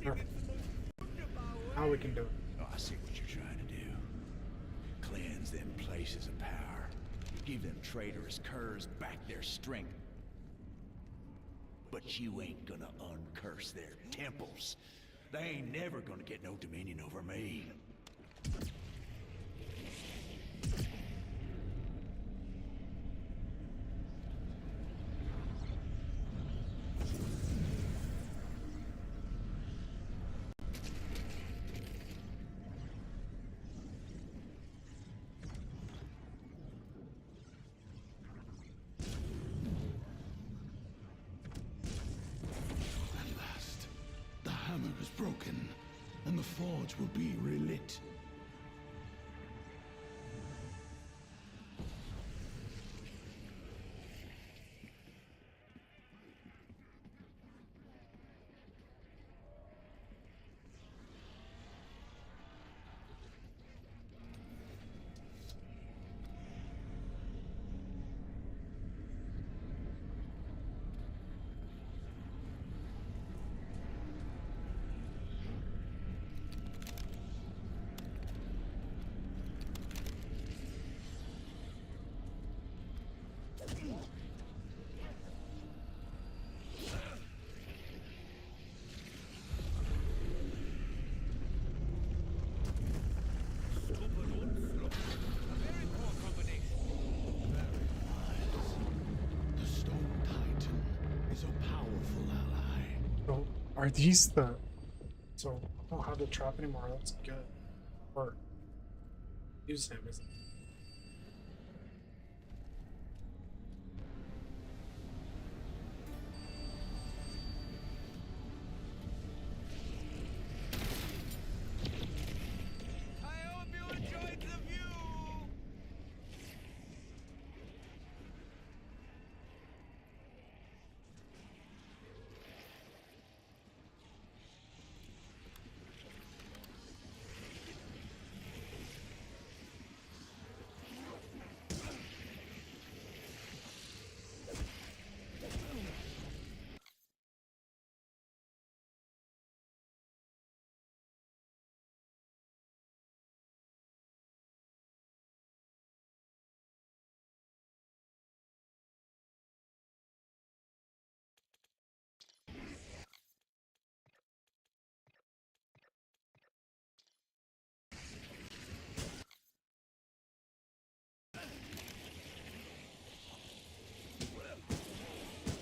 There. Now we can do it. Oh, I see what you're trying to do. Cleanse them places of power. Give them traitorous curs back their strength. But you ain't gonna uncurse their temples. They ain't never gonna get no dominion over me. At last, the hammer is broken, and the forge will be relit. The Stone Titan is a powerful ally. So, are these the... So, I don't have to trap anymore, that's good. Or... use him, is it? I hope you enjoyed the view.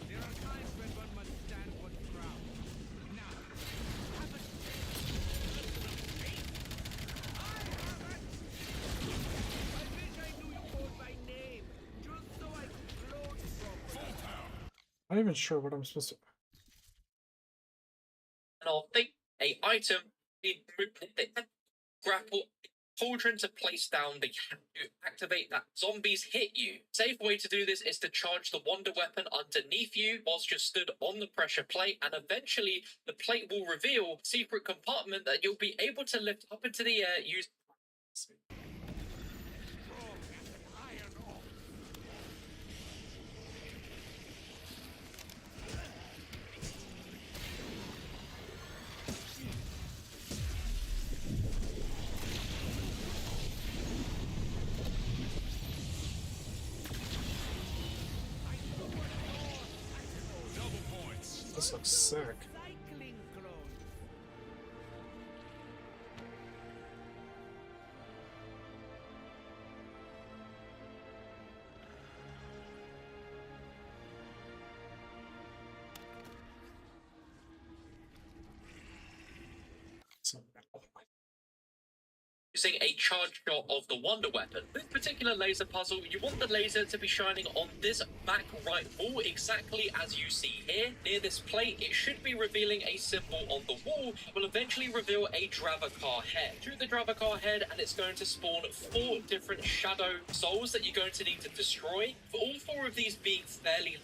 There are times when one must stand one's ground. Now, have a I wish I knew you both by name, just so I could close properly. I'm not even sure what I'm supposed to... And I'll think a item grapple cauldron to place down the to activate that zombies hit you. Safe way to do this is to charge the wonder weapon underneath you whilst you're stood on the pressure plate, and eventually the plate will reveal a secret compartment that you'll be able to lift up into the air using This looks sick. Cycling clothes. So, oh my... using a charge shot of the wonder weapon. This particular laser puzzle, you want the laser to be shining on this back right wall exactly as you see here. Near this plate, it should be revealing a symbol on the wall that will eventually reveal a Dravacar head. Shoot the Dravacar head and it's going to spawn 4 different shadow souls that you're going to need to destroy. For all 4 of these being fairly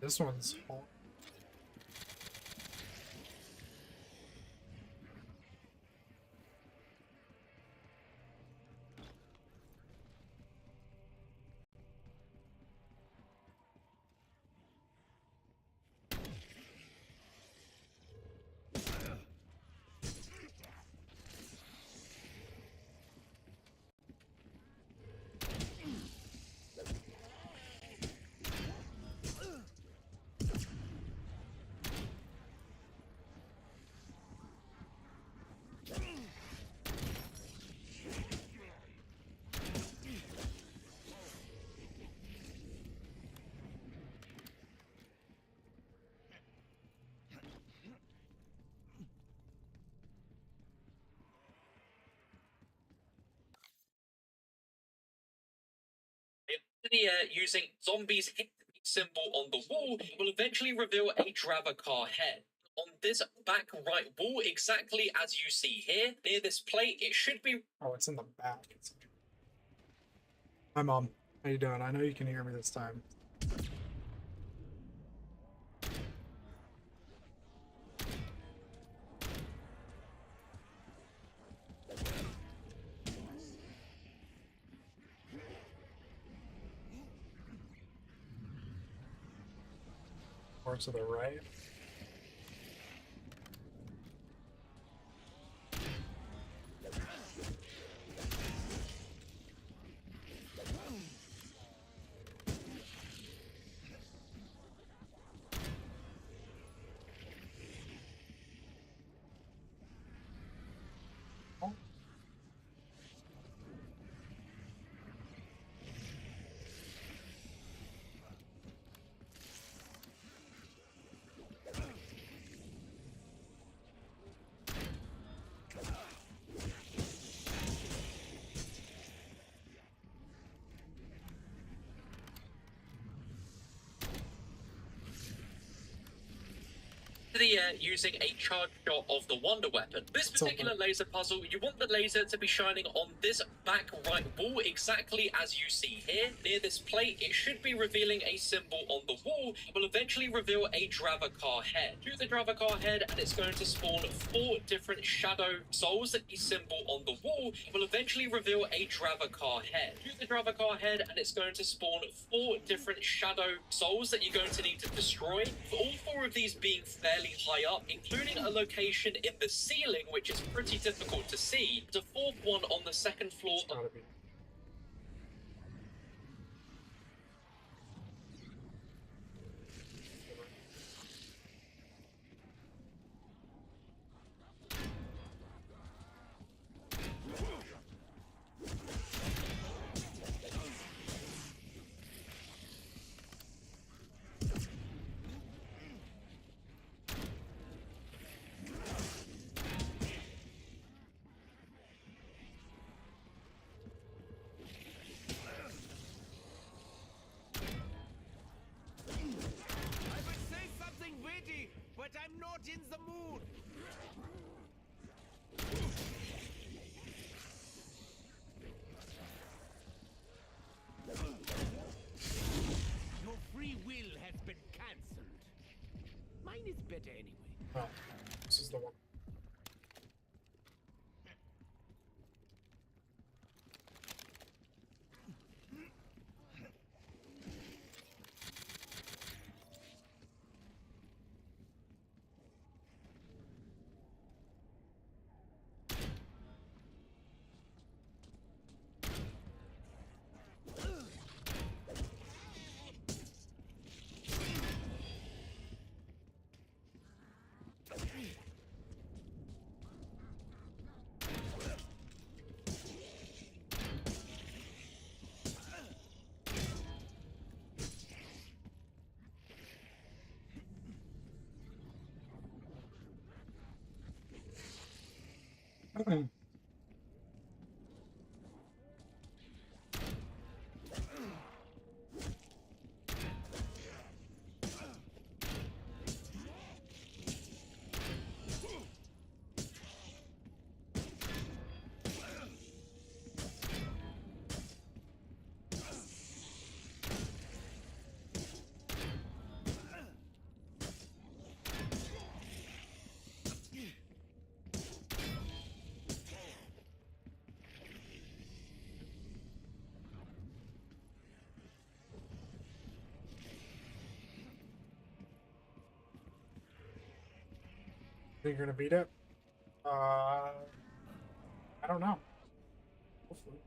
This one's hard. Using zombies hit the symbol on the wall will eventually reveal a Dravacar head. On this back right wall, exactly as you see here, near this plate, it should be... Oh, it's in the back. Hi, Mom. How you doing? I know you can hear me this time. Or to the right. the air using a charge shot of the wonder weapon. This particular laser puzzle, you want the laser to be shining on this back right wall exactly as you see here. Near this plate, it should be revealing a symbol on the wall. It will eventually reveal a Dravacar head. Shoot the Dravacar head and it's going to spawn 4 different shadow souls at the symbol on the wall. It will eventually reveal a Dravacar head. Shoot the Dravacar head and it's going to spawn 4 different shadow souls that you're going to need to destroy. For all 4 of these being fairly high up, including a location in the ceiling, which is pretty difficult to see. The 4th one on the 2nd floor. But I'm not in the mood. Your free will has been cancelled. Mine is better anyway. Oh, this is the one. Think you're gonna beat it? I don't know. Hopefully.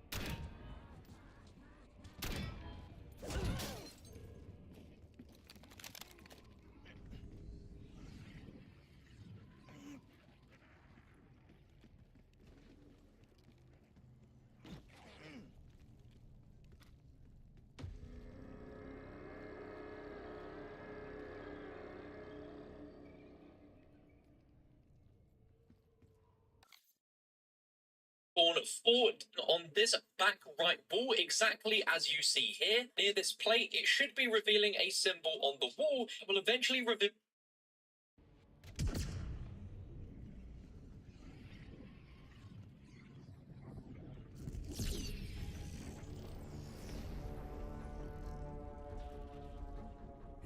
Spawn forward on this back right wall, exactly as you see here. Near this plate, it should be revealing a symbol on the wall. It will eventually reveal.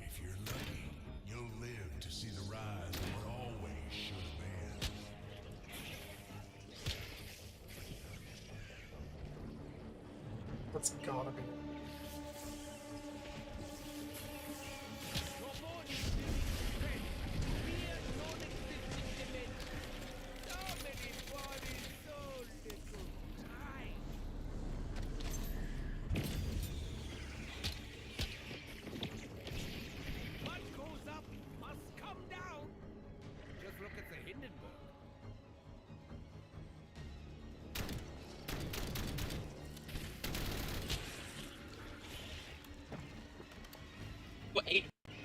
If you're lucky, you'll live to see the rise of what always should have been. That's gotta be. What goes up must come down. Just look at the Hindenburg.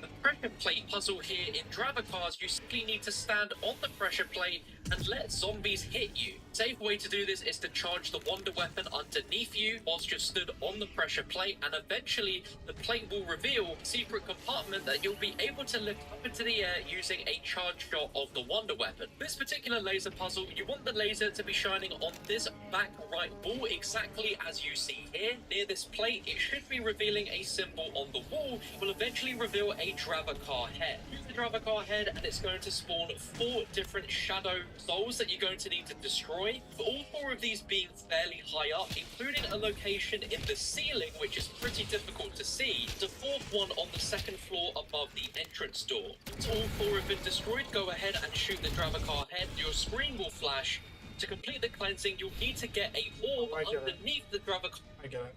The pressure plate puzzle here in Dravacars, you simply need to stand on the pressure plate and let zombies hit you. Safe way to do this is to charge the wonder weapon underneath you whilst you're stood on the pressure plate, and eventually the plate will reveal a secret compartment that you'll be able to lift up into the air using a charge shot of the wonder weapon. This particular laser puzzle, you want the laser to be shining on this back right wall exactly as you see here. Near this plate, it should be revealing a symbol on the wall. It will eventually reveal a Dravacar head. Use the Dravacar head and it's going to spawn 4 different shadow souls that you're going to need to destroy. For all 4 of these being fairly high up, including a location in the ceiling which is pretty difficult to see. The 4th one on the 2nd floor above the entrance door. Once all 4 have been destroyed, go ahead and shoot the Dravacar head. Your screen will flash. To complete the cleansing, you'll need to get a orb underneath the Dravacar. I get it.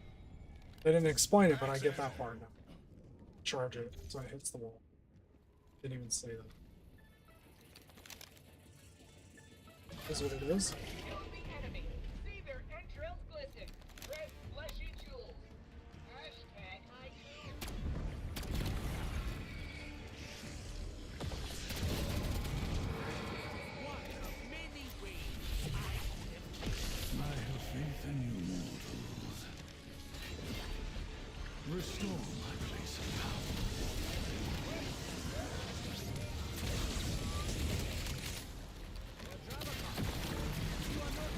They didn't explain it, but I get that part now. Charge it so it hits the wall. Didn't even say that. Is what it is. Kill the enemy. See their entrails glisten. Red fleshy jewels. Hashtag haiku. One of many ways I I have faith in you, mortals. Restore my place of power. You are not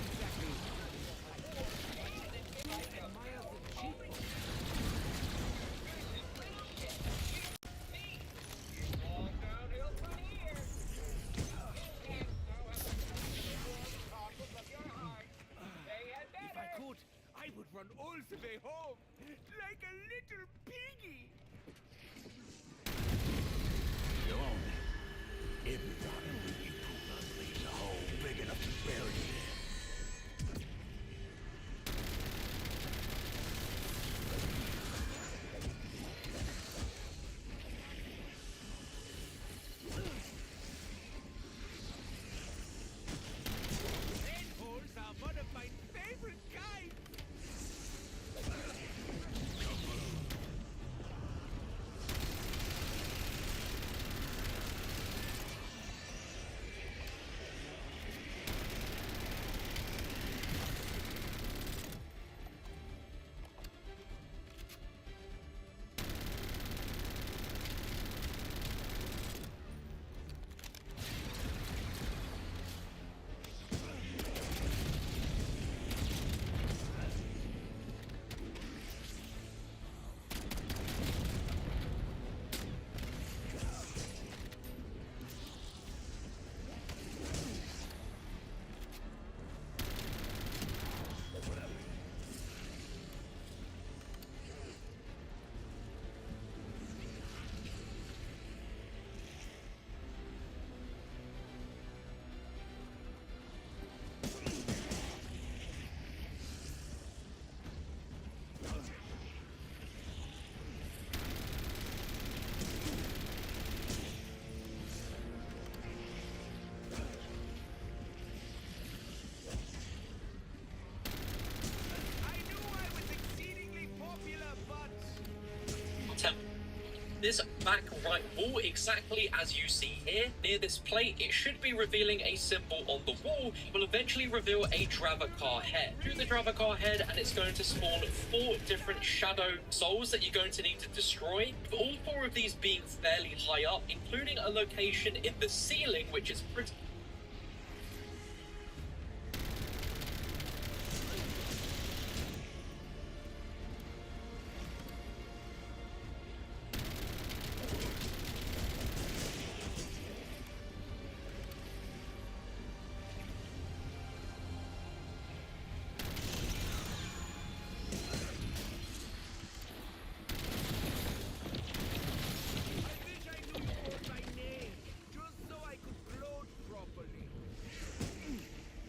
this back right wall, exactly as you see here. Near this plate, it should be revealing a symbol on the wall. It will eventually reveal a Dravacar head. Shoot the Dravacar head, and it's going to spawn 4 different shadow souls that you're going to need to destroy. With all 4 of these being fairly high up, including a location in the ceiling, which is pretty...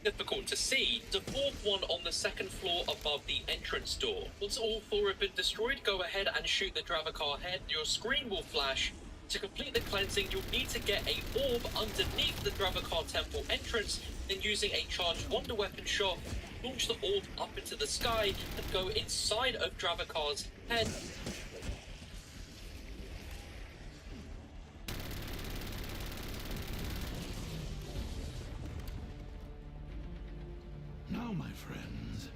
difficult to see. The 4th one on the 2nd floor above the entrance door. Once all 4 have been destroyed, go ahead and shoot the Dravacar head. Your screen will flash. To complete the cleansing, you'll need to get a orb underneath the Dravacar temple entrance, then using a charged wonder weapon shot, launch the orb up into the sky and go inside of Dravacar's head. Now, my friends,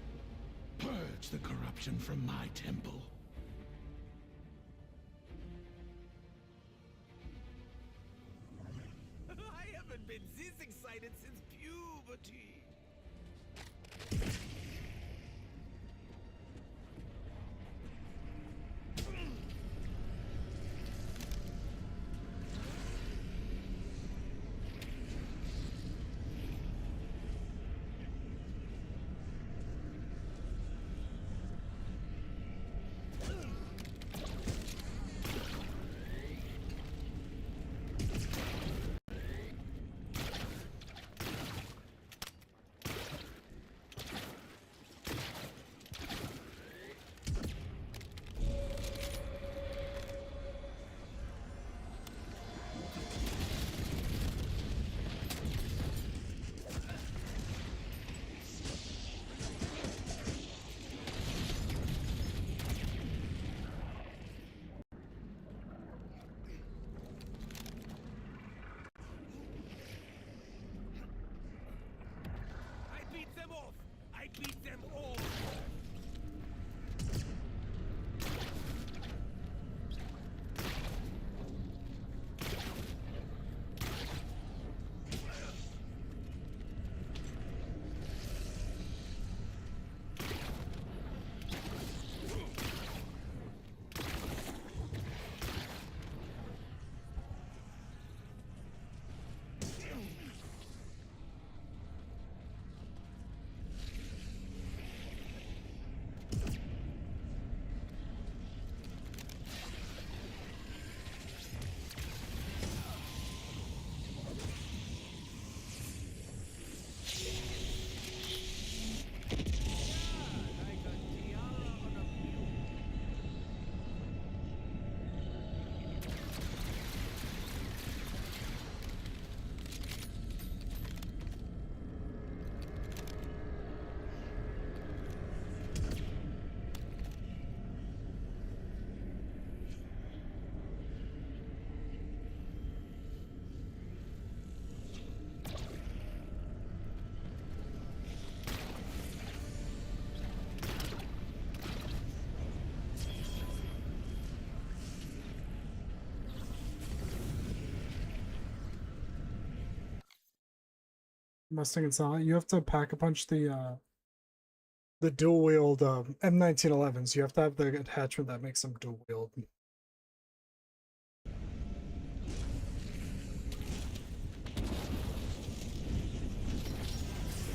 purge the corruption from my temple. I haven't been this excited since puberty. I beat them all! Mustang and Silent, you have to pack a punch the dual wield M1911s. You have to have the attachment that makes them dual wield.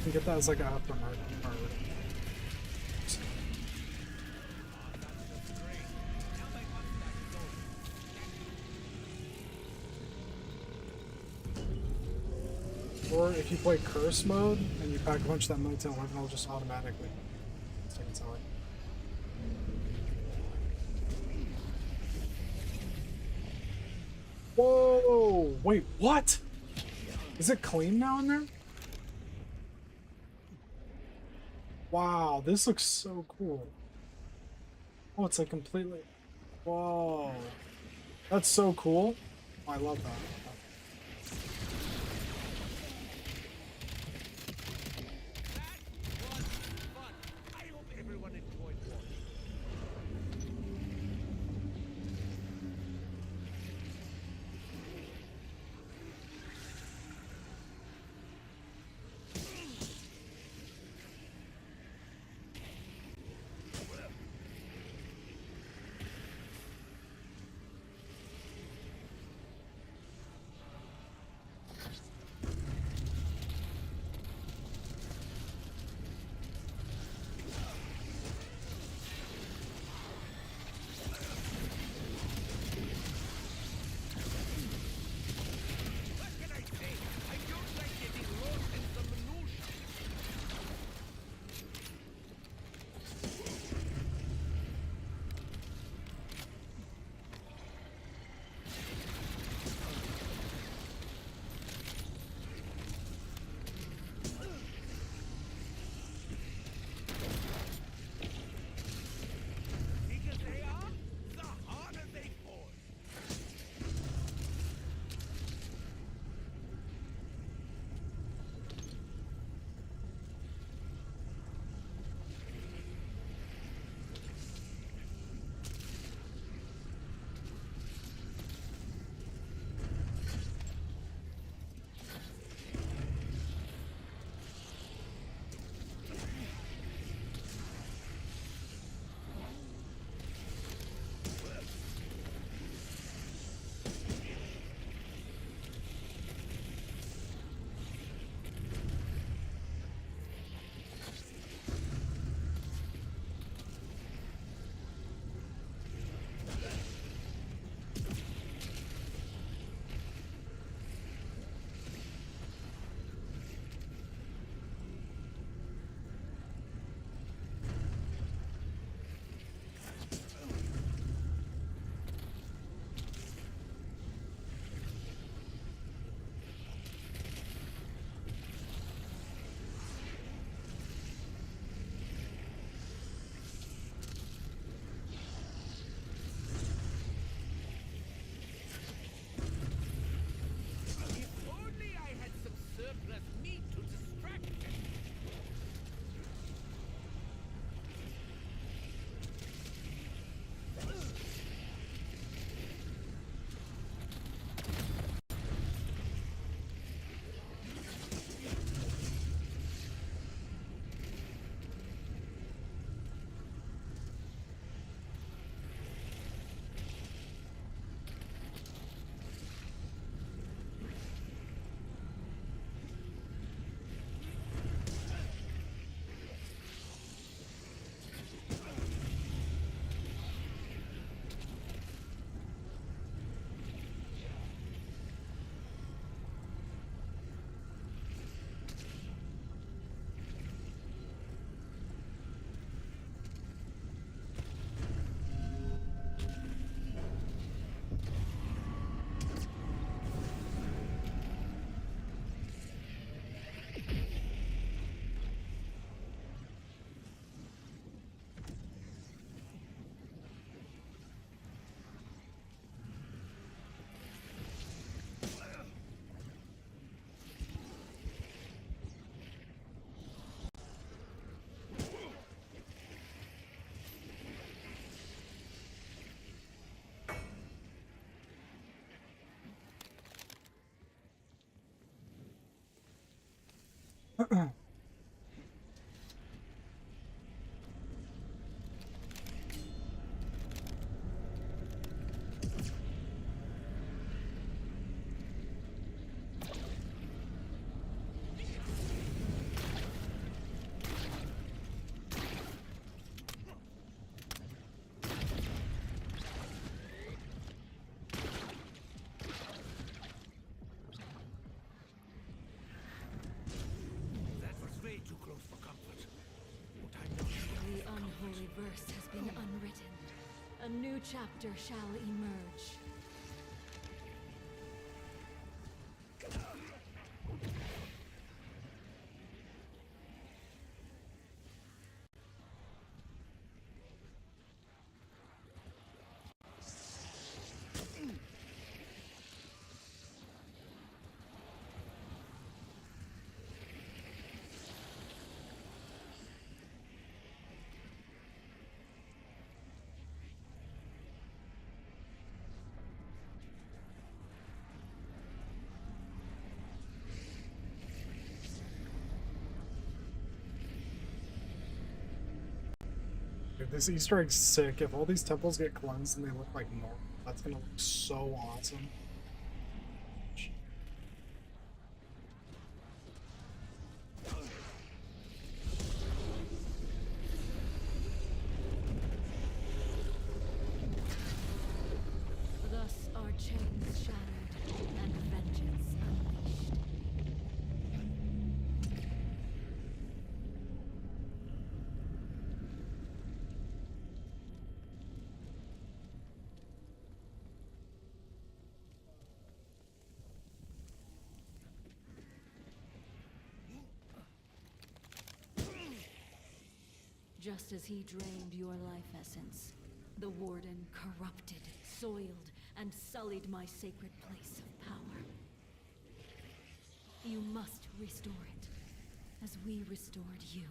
You get that as like an aftermarket part. Or if you play curse mode and you pack a bunch of that 1911, it'll just automatically start selling. Whoa! Wait, what? Is it clean now in there? Wow, this looks so cool. Oh, it's like completely... Whoa. That's so cool. I love that. That was fun. I hope everyone enjoyed watching. What can I say? I don't like getting lost in the minutiae. Bigger they are, the harder they fall. If only I had some surplus meat to distract them. That was way too close for comfort. But I'm not sure. The unholy verse has been unwritten. A new chapter shall emerge. This Easter egg's sick. If all these temples get cleansed and they look like normal, that's gonna look so awesome. Thus are chains shattered and vengeance unleashed. Just as he drained your life essence, the Warden corrupted, soiled, and sullied my sacred place of power. You must restore it, as we restored you.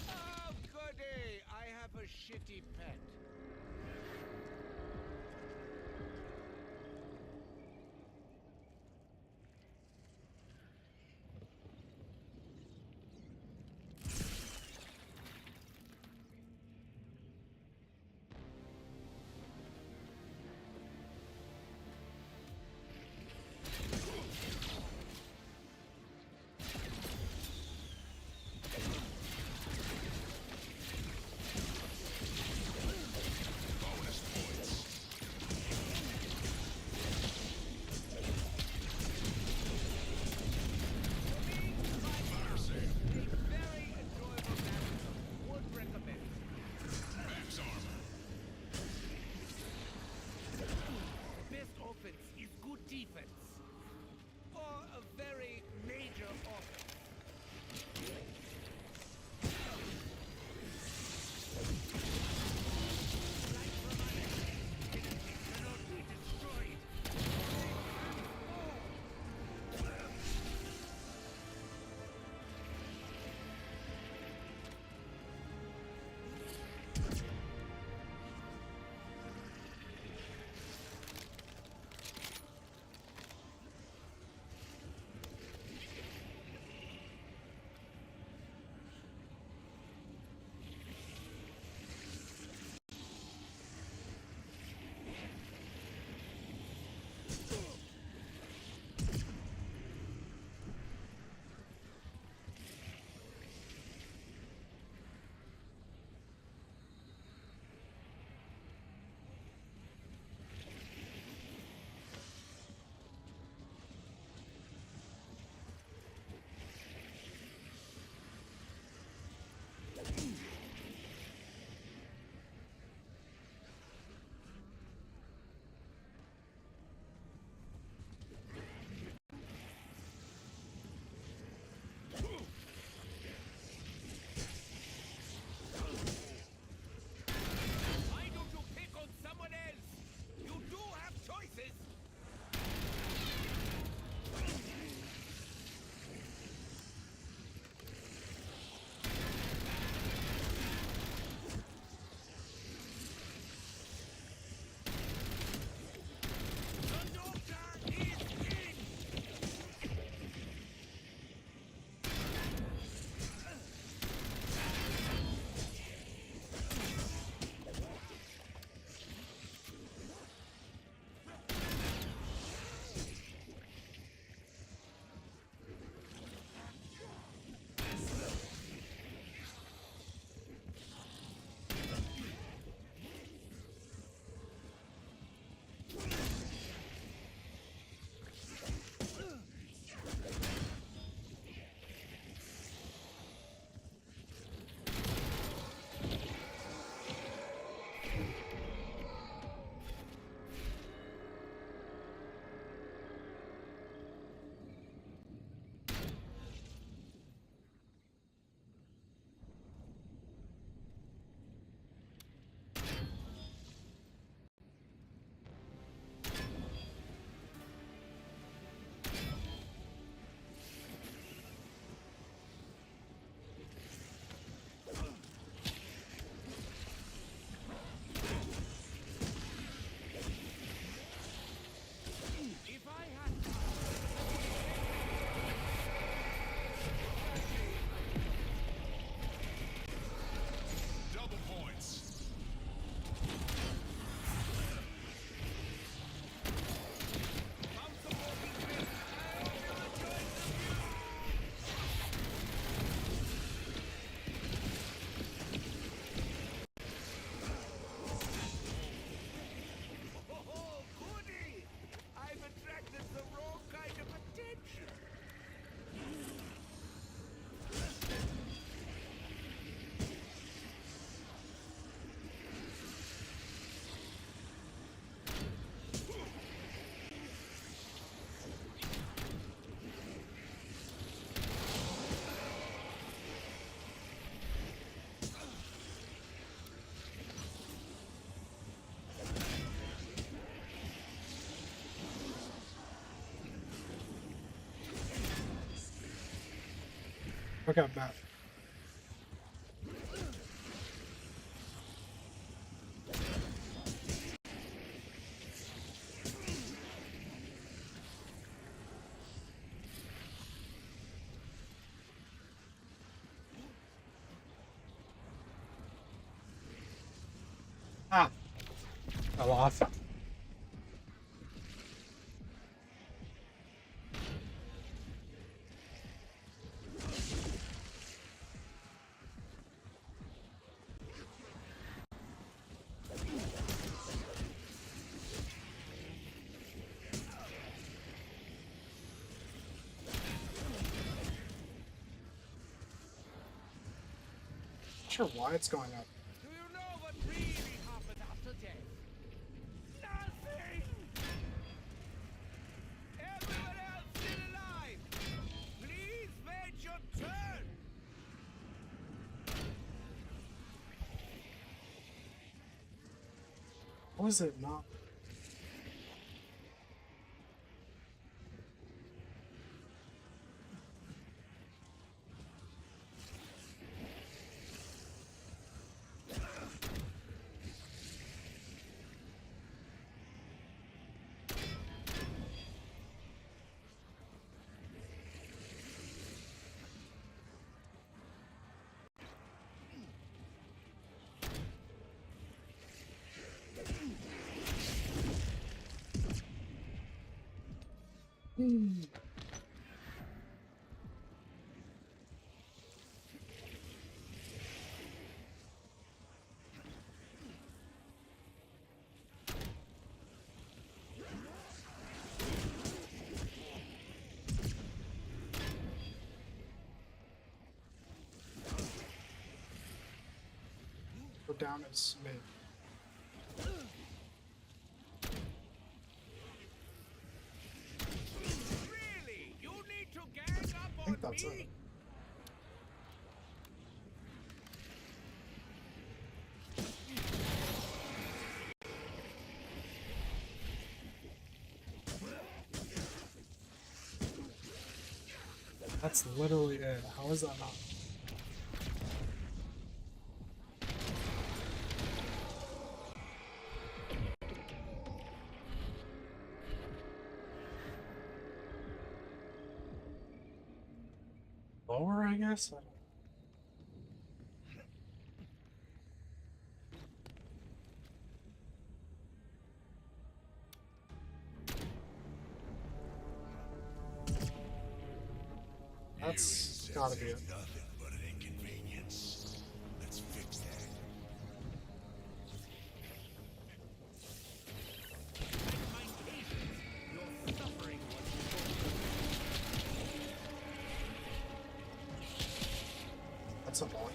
Oh, goody! I have a shitty pet. Okay, bet. Ah, fell off. Not sure why it's going up. Do you know what really happened after death? Nothing! Everyone else still alive! Please wait your turn! How is it not? Go down as mid. Really? You need to gang up I think on that's me? it. That's literally it. How is that not? Lower, I guess? I don't know. That's gotta be it. Nothing but an inconvenience. Let's fix that. My patience, your suffering was That's a lot.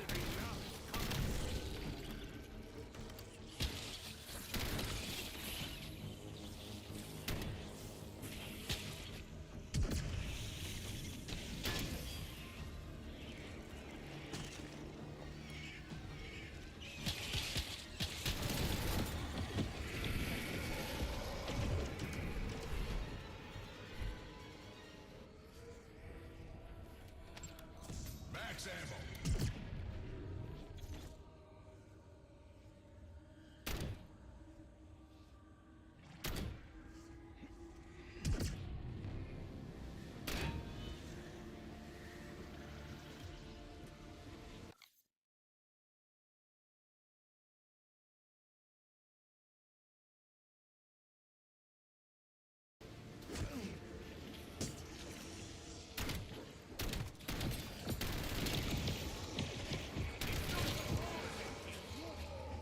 misery now is coming. Max ammo.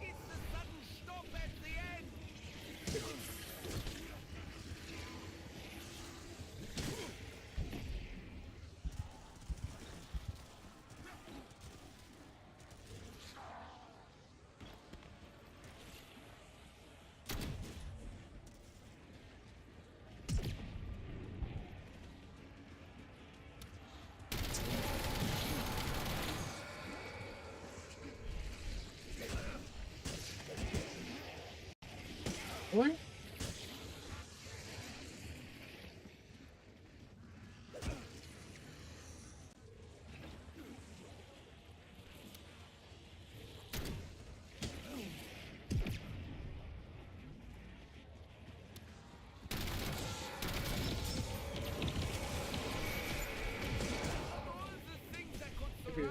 It's the sudden stop at the end. Really?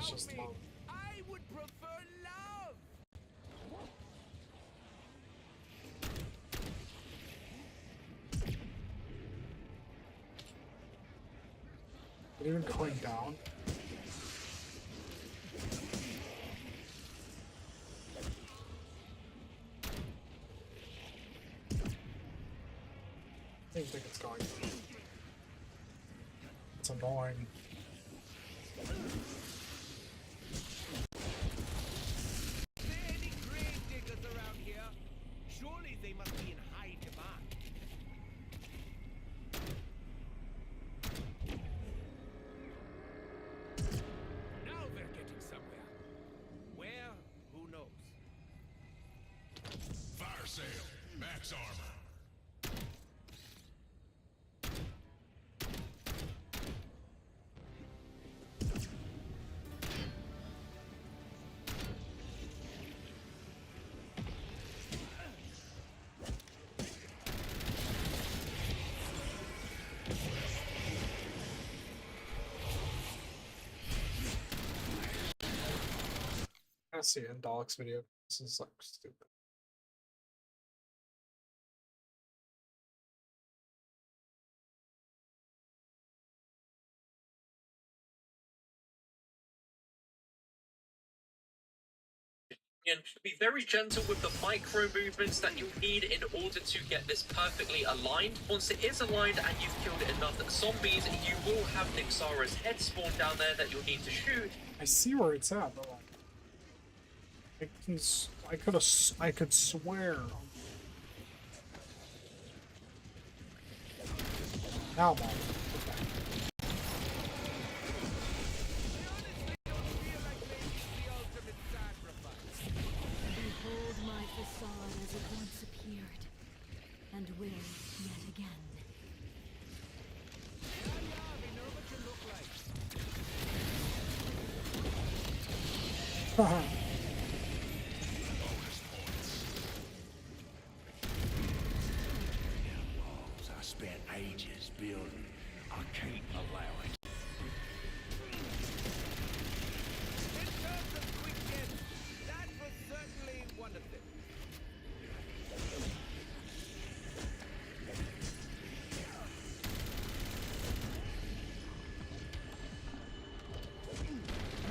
is just me. love. I would prefer love. But even going down. I don't think it's going. It's annoying. Are there any grave diggers around here? Surely they must be in high demand. Now they're getting somewhere. Where? Who knows? Fire sale. Max armor. I see it in Dalek's video. This is like stupid. And be very gentle with the micro movements that you need in order to get this perfectly aligned. Once it is aligned and you've killed enough zombies, you will have Nixara's head spawn down there that you'll need to shoot. I see where it's at, but like, I could swear. Now, Mom. Behold my facade as it once appeared, and will yet again. We know what you look like. Walls I spent ages building. I can't allow it. In terms of quick hits, that was certainly one of them.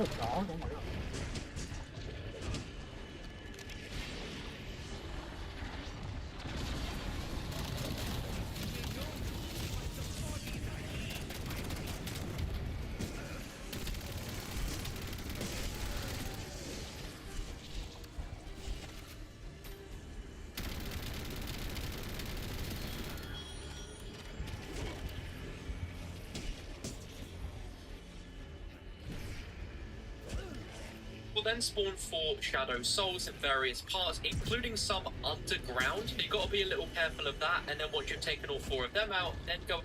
Oh, dog. Oh my god. Will then spawn 4 Shadow Souls in various parts, including some underground. You've got to be a little careful of that, and then once you've taken all 4 of them out, then go.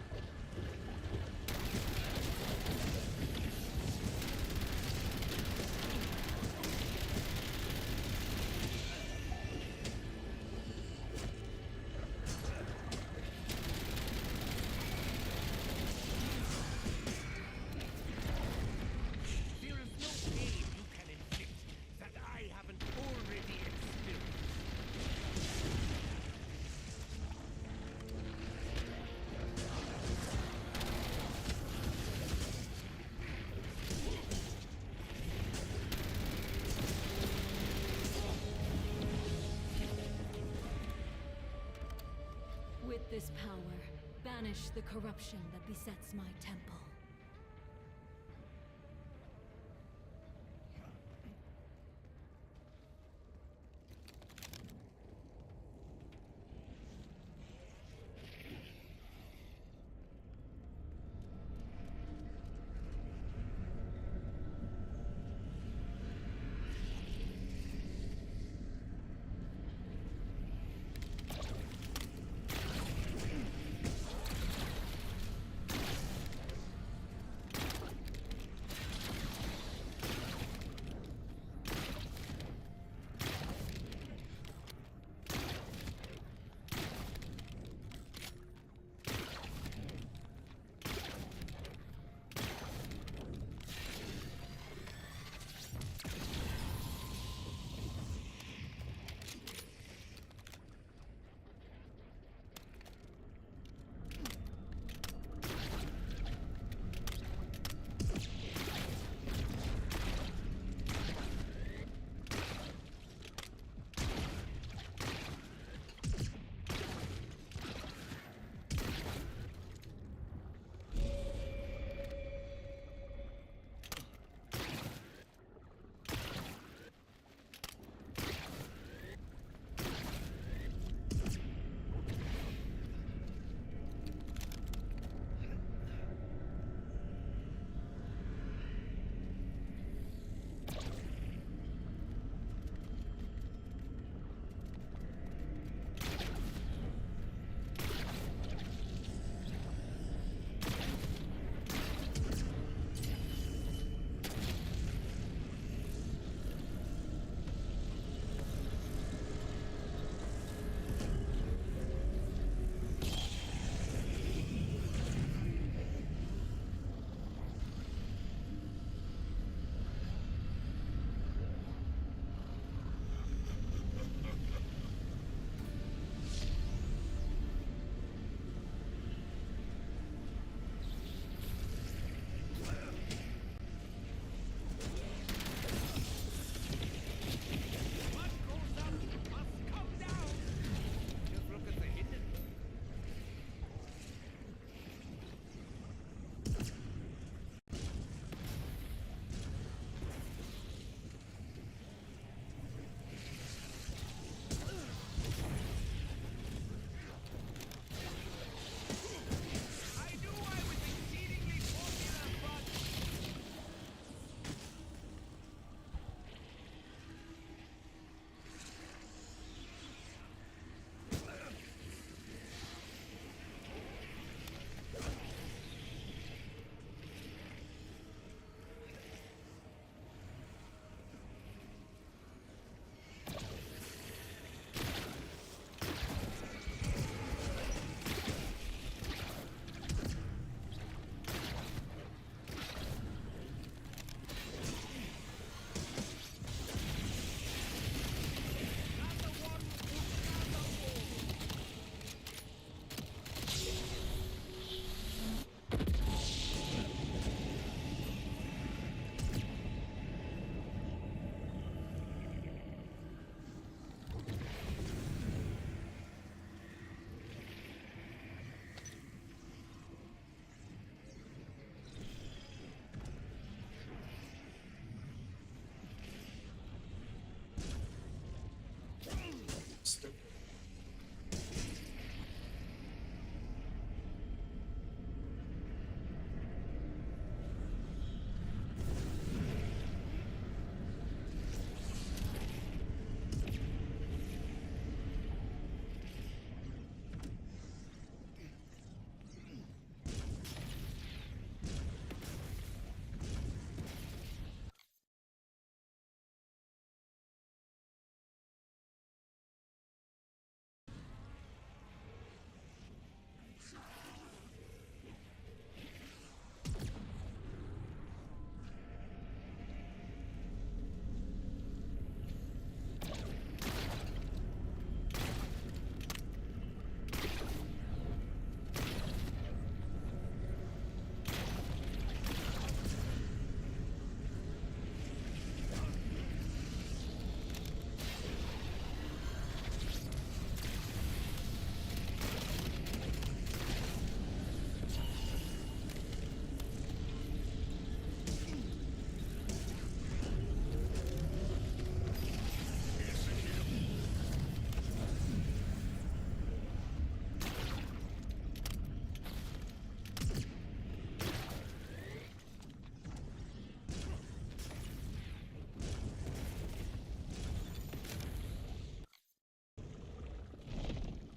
There is no pain you can inflict that I haven't already experienced. With this power, banish the corruption that besets my temple.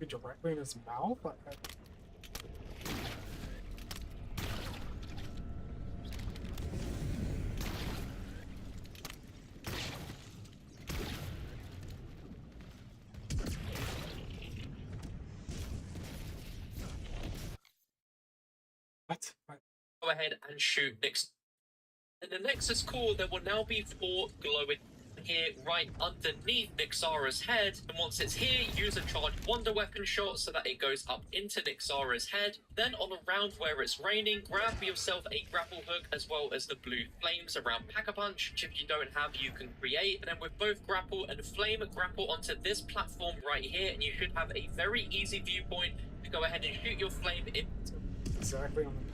Be directly in his mouth? What? Go ahead and shoot Nix. In the Nexus core, there will now be 4 glowing here right underneath Nixara's head, and once it's here, use a charged wonder weapon shot so that it goes up into Nixara's head. Then on a round where it's raining, grab yourself a grapple hook as well as the blue flames around Pack-a-Punch, which if you don't have, you can create. And then with both grapple and flame, grapple onto this platform right here, and you should have a very easy viewpoint to go ahead and shoot your flame in. Exactly on the...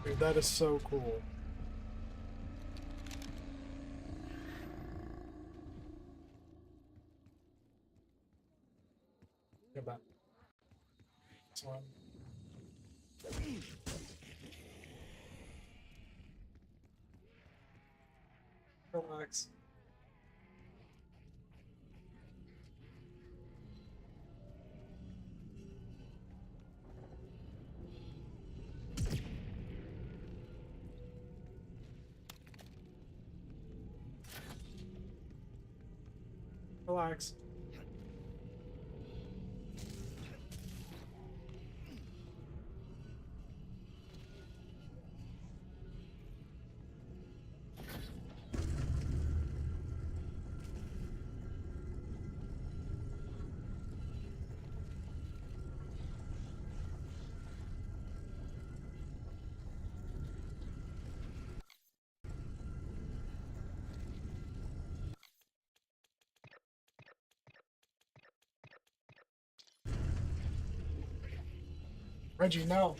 Dude, that is so cool. Get back. This one. Relax. Relax. Reggie, no.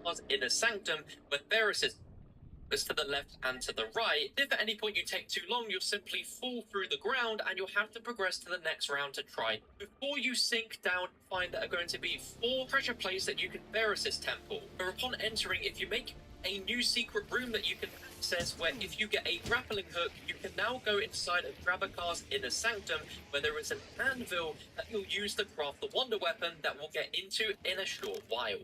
Gravitar's inner sanctum, where Varus is to the left and to the right. If at any point you take too long, you'll simply fall through the ground and you'll have to progress to the next round to try. Before you sink down, find that are going to be 4 treasure plates that you can Varus's temple. Where upon entering, if you make a new secret room that you can access, where if you get a grappling hook, you can now go inside of Gravitar's inner sanctum, where there is an anvil that you'll use to craft the wonder weapon that we'll get into in a short while.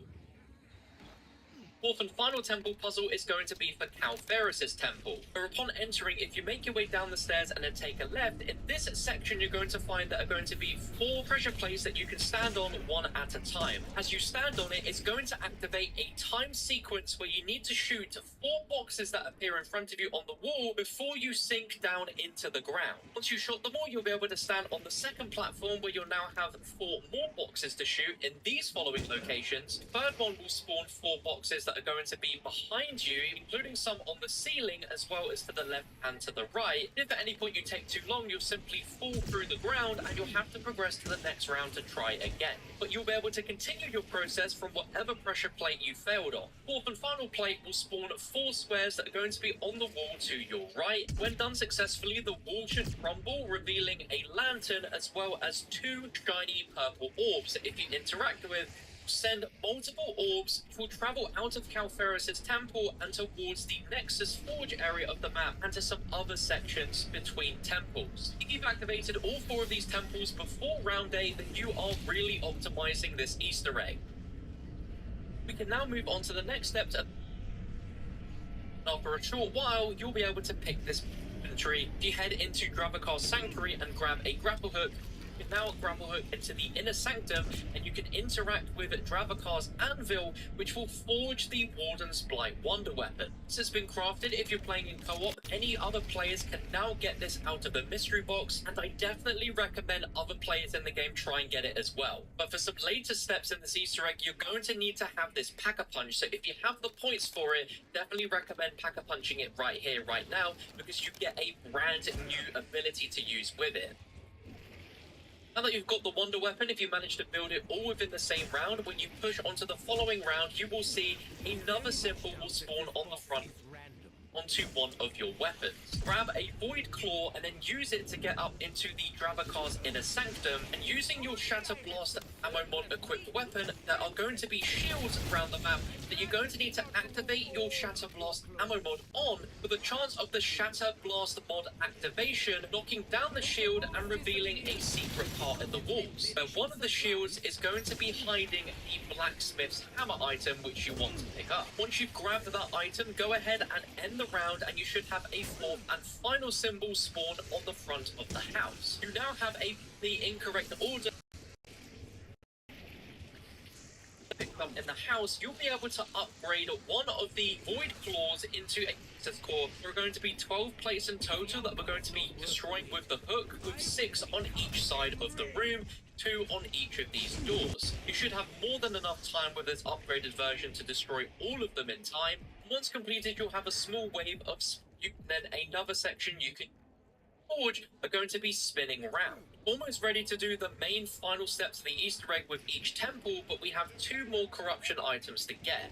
Fourth and final temple puzzle is going to be for Cal Ferris's temple, where upon entering, if you make your way down the stairs and then take a left, in this section you're going to find that are going to be 4 treasure plates that you can stand on one at a time. As you stand on it, it's going to activate a time sequence where you need to shoot 4 boxes that appear in front of you on the wall before you sink down into the ground. Once you shot them all, you'll be able to stand on the second platform, where you'll now have 4 more boxes to shoot in these following locations. The third one will spawn 4 boxes that are going to be behind you, including some on the ceiling as well as to the left and to the right. If at any point you take too long, you'll simply fall through the ground and you'll have to progress to the next round to try again. But you'll be able to continue your process from whatever pressure plate you failed on. Fourth and final plate will spawn 4 squares that are going to be on the wall to your right. When done successfully, the wall should crumble, revealing a lantern as well as 2 shiny purple orbs that if you interact with, send multiple orbs, which will travel out of Cal Ferris's temple and towards the Nexus Forge area of the map and to some other sections between temples. If you've activated all 4 of these temples before round 8, then you are really optimizing this Easter egg. We can now move on to the next step. After a short while, you'll be able to pick this inventory. If you head into Gravitar's Sanctuary and grab a grapple hook, you can now grapple hook into the inner sanctum and you can interact with Gravitar's anvil, which will forge the Warden's Blight wonder weapon. This has been crafted if you're playing in co-op. Any other players can now get this out of the mystery box, and I definitely recommend other players in the game try and get it as well. But for some later steps in this Easter egg, you're going to need to have this Pack-a-Punch, so if you have the points for it, definitely recommend Pack-a-Punching it right here, right now, because you get a brand new ability to use with it. Now that you've got the wonder weapon, if you manage to build it all within the same round, when you push onto the following round, you will see another symbol will spawn on the front onto one of your weapons. Grab a Void Claw and then use it to get up into the Gravitar's inner sanctum, and using your Shatter Blast ammo mod equipped weapon, there are going to be shields around the map that you're going to need to activate your Shatter Blast ammo mod on, with a chance of the Shatter Blast mod activation knocking down the shield and revealing a secret part in the walls. Where one of the shields is going to be hiding the blacksmith's hammer item, which you want to pick up. Once you've grabbed that item, go ahead and end the round and you should have a 4th and final symbol spawn on the front of the house. You now have the incorrect order picked up in the house. You'll be able to upgrade one of the Void Claws into a Nexus Core. There are going to be 12 plates in total that we're going to be destroying with the hook, with 6 on each side of the room, 2 on each of these doors. You should have more than enough time with this upgraded version to destroy all of them in time. Once completed, you'll have a small wave of then another section you can forge are going to be spinning around. Almost ready to do the main final steps of the Easter egg with each temple, but we have 2 more corruption items to get.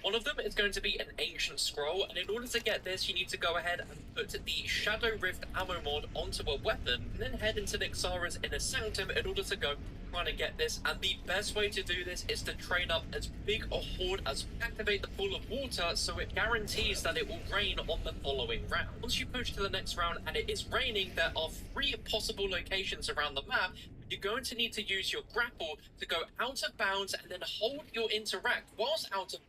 One of them is going to be an ancient scroll, and in order to get this, you need to go ahead and put the Shadow Rift ammo mod onto a weapon, and then head into Nixara's inner sanctum in order to go trying to get this. And the best way to do this is to train up as big a horde as activate the pool of water, so it guarantees that it will rain on the following round. Once you push to the next round and it is raining, there are 3 possible locations around the map. You're going to need to use your grapple to go out of bounds and then hold your interact whilst out of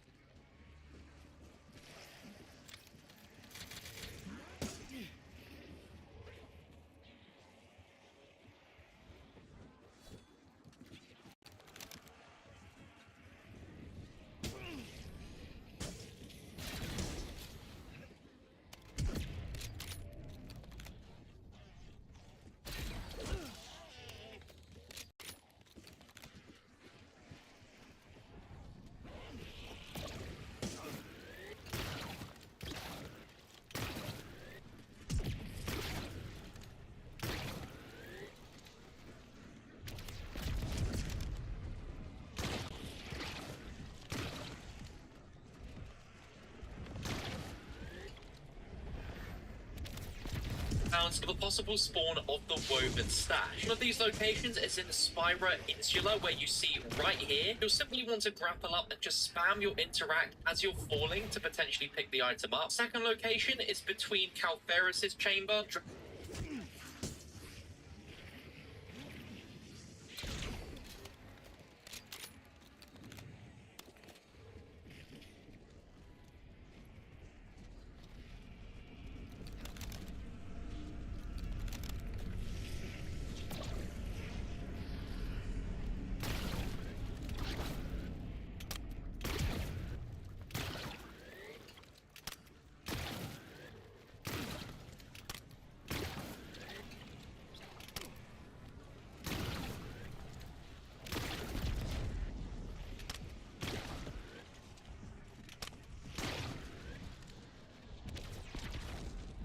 grounds of a possible spawn of the Woven Stash. One of these locations is in Spira Insula, where you see right here. You'll simply want to grapple up and just spam your interact as you're falling to potentially pick the item up. Second location is between Calferis's chamber.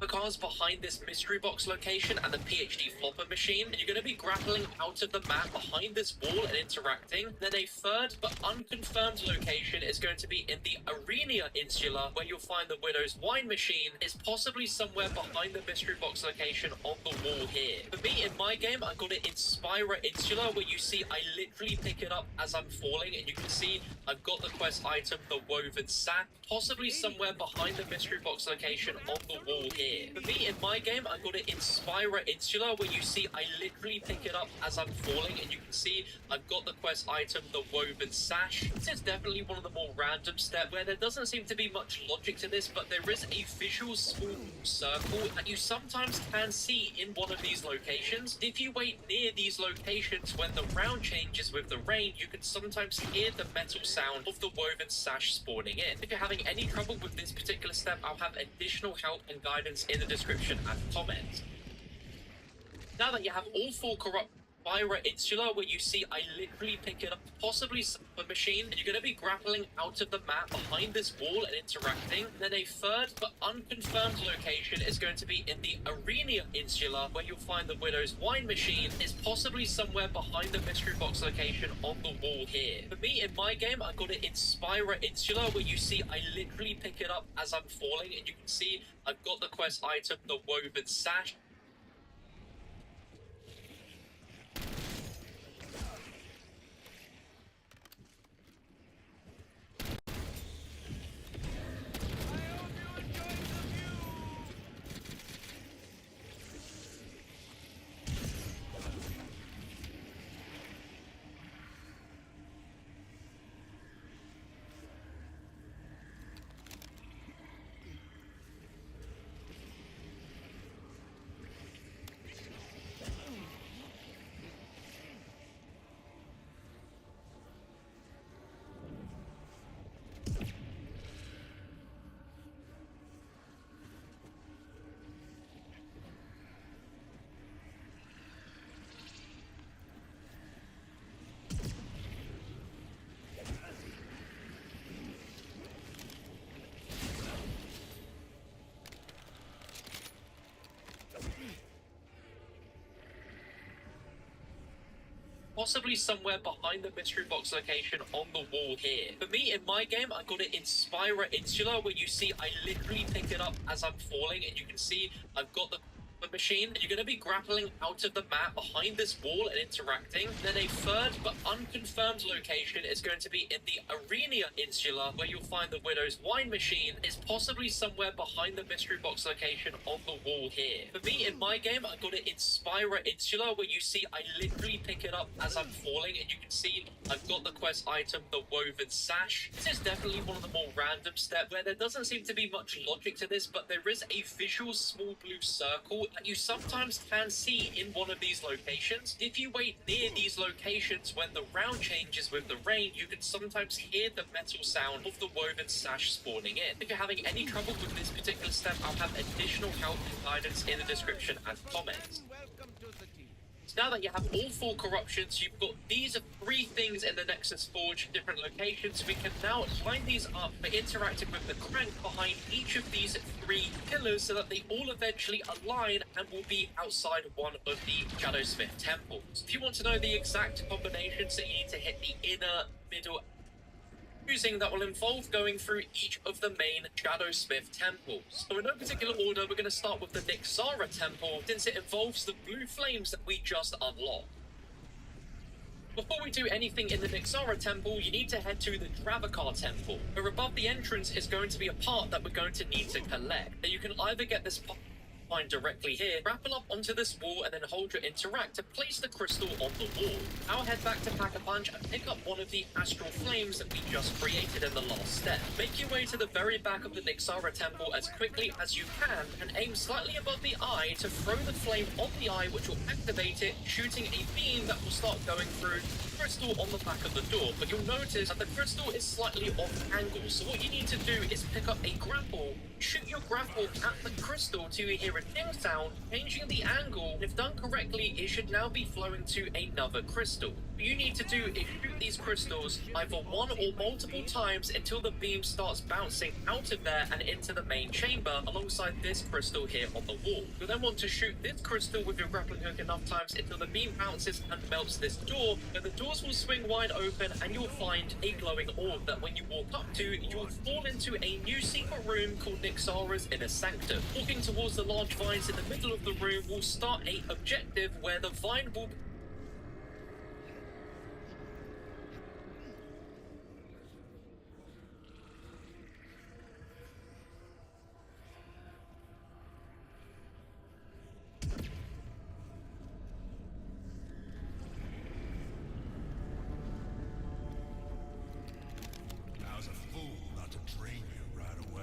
Cars behind this mystery box location and the PhD flopper machine, and you're going to be grappling out of the map behind this wall and interacting. Then a third but unconfirmed location is going to be in the Arena Insula, where you'll find the Widow's wine machine. Is possibly somewhere behind the mystery box location on the wall here. For me, in my game, I got it in Spira Insula, where you see I literally pick it up as I'm falling, and you can see I've got the quest item, the Woven Sack, possibly somewhere behind the mystery box location on the wall here. For me, in my game, I got it in Spira Insula, where you see I literally pick it up as I'm falling, and you can see I've got the quest item, the Woven Sash. This is definitely one of the more random steps, where there doesn't seem to be much logic to this, but there is a visual small circle that you sometimes can see in one of these locations. If you wait near these locations when the round changes with the rain, you can sometimes hear the metal sound of the Woven Sash spawning in. If you're having any trouble with this particular step, I'll have additional help and guidance in the description and comments. Now that you have all four corrupt Spira Insula, where you see I literally pick it up, possibly a machine, and you're going to be grappling out of the map behind this wall and interacting. Then a third but unconfirmed location is going to be in the Arena Insula, where you'll find the Widow's wine machine. Is possibly somewhere behind the mystery box location on the wall here. For me, in my game, I got it in Spira Insula, where you see I literally pick it up as I'm falling, and you can see I've got the quest item, the Woven Sash. Possibly somewhere behind the mystery box location on the wall here. For me, in my game, I got it in Spira Insula, where you see I literally pick it up as I'm falling, and you can see I've got the machine, and you're going to be grappling out of the map behind this wall and interacting. Then a third but unconfirmed location is going to be in the Arena Insula, where you'll find the Widow's wine machine. Is possibly somewhere behind the mystery box location on the wall here. For me, in my game, I got it in Spira Insula, where you see I literally pick it up as I'm falling, and you can see I've got the quest item, the Woven Sash. This is definitely one of the more random steps, where there doesn't seem to be much logic to this, but there is a visual small blue circle that you sometimes can see in one of these locations. If you wait near these locations when the round changes with the rain, you can sometimes hear the metal sound of the Woven Sash spawning in. If you're having any trouble with this particular step, I'll have additional help and guidance in the description and comments. Welcome to the team. Now that you have all four corruptions, you've got these three things in the Nexus Forge, different locations. We can now line these up by interacting with the crank behind each of these three pillars, so that they all eventually align and will be outside one of the Shadowsmith temples. If you want to know the exact combinations that you need to hit the inner, middle, using that will involve going through each of the main Shadowsmith temples. So in no particular order, we're going to start with the Nixara temple, since it involves the blue flames that we just unlocked. Before we do anything in the Nixara temple, you need to head to the Dravakar temple, where above the entrance is going to be a part that we're going to need to collect. Now you can either get this part directly here, grapple up onto this wall, and then hold your interact to place the crystal on the wall. Now head back to Pack-a-Punch and pick up one of the astral flames that we just created in the last step. Make your way to the very back of the Nixara temple as quickly as you can, and aim slightly above the eye to throw the flame on the eye, which will activate it, shooting a beam that will start going through the crystal on the back of the door. But you'll notice that the crystal is slightly off angle, so what you need to do is pick up a grapple, shoot your grapple at the crystal till you hear a ding sound, changing the angle, and if done correctly, it should now be flowing to another crystal. What you need to do is shoot these crystals either one or multiple times until the beam starts bouncing out of there and into the main chamber alongside this crystal here on the wall. You'll then want to shoot this crystal with your grappling hook enough times until the beam bounces and melts this door, and the doors will swing wide open and you'll find a glowing orb that when you walk up to, you'll fall into a new secret room called Nixara's Inner Sanctum. Walking towards the large vines in the middle of the room will start a objective where the vine will I was a fool not to train you right away.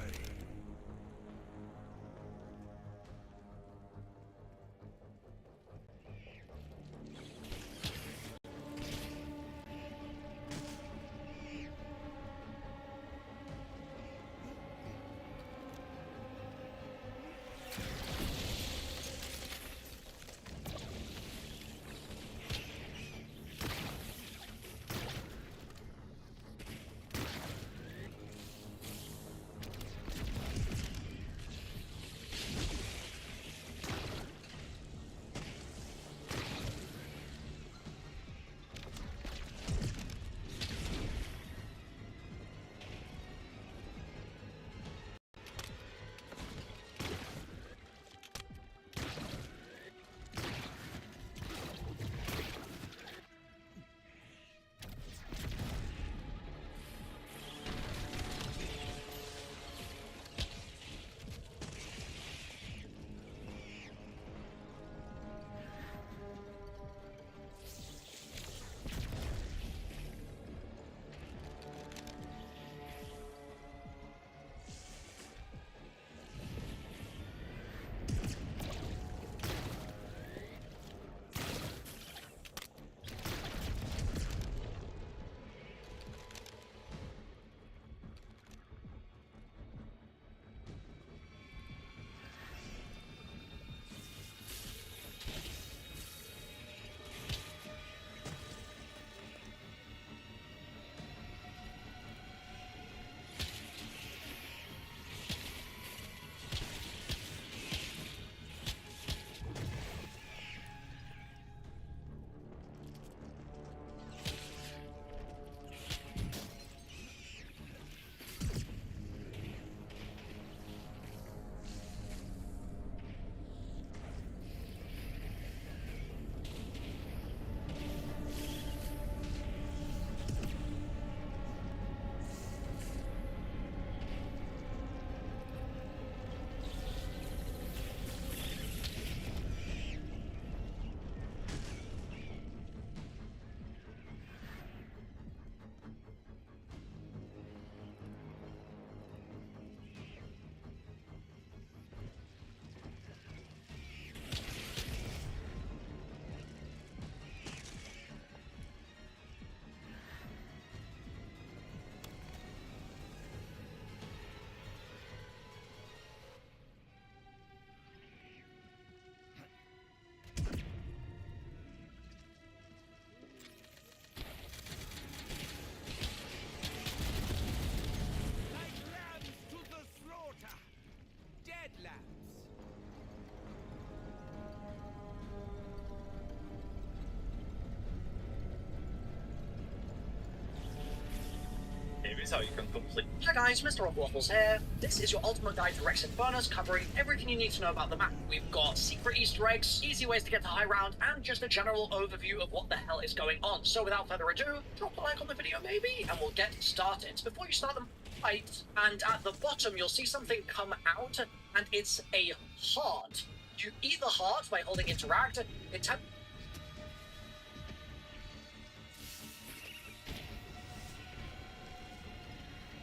how you can complete. Hi guys, Mr. Waffles here. This is your ultimate guide to Rex Infernus, covering everything you need to know about the map. We've got secret Easter eggs, easy ways to get to high ground, and just a general overview of what the hell is going on. So without further ado, drop a like on the video maybe, and we'll get started. Before you start the fight, and at the bottom you'll see something come out, and it's a heart. You eat the heart by holding interact. It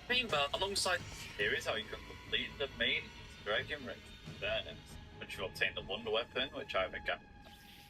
Chamber alongside. Here is how you can complete the main Dragon Rex Infernus. Once you obtain the Wonder Weapon, which I have a gap.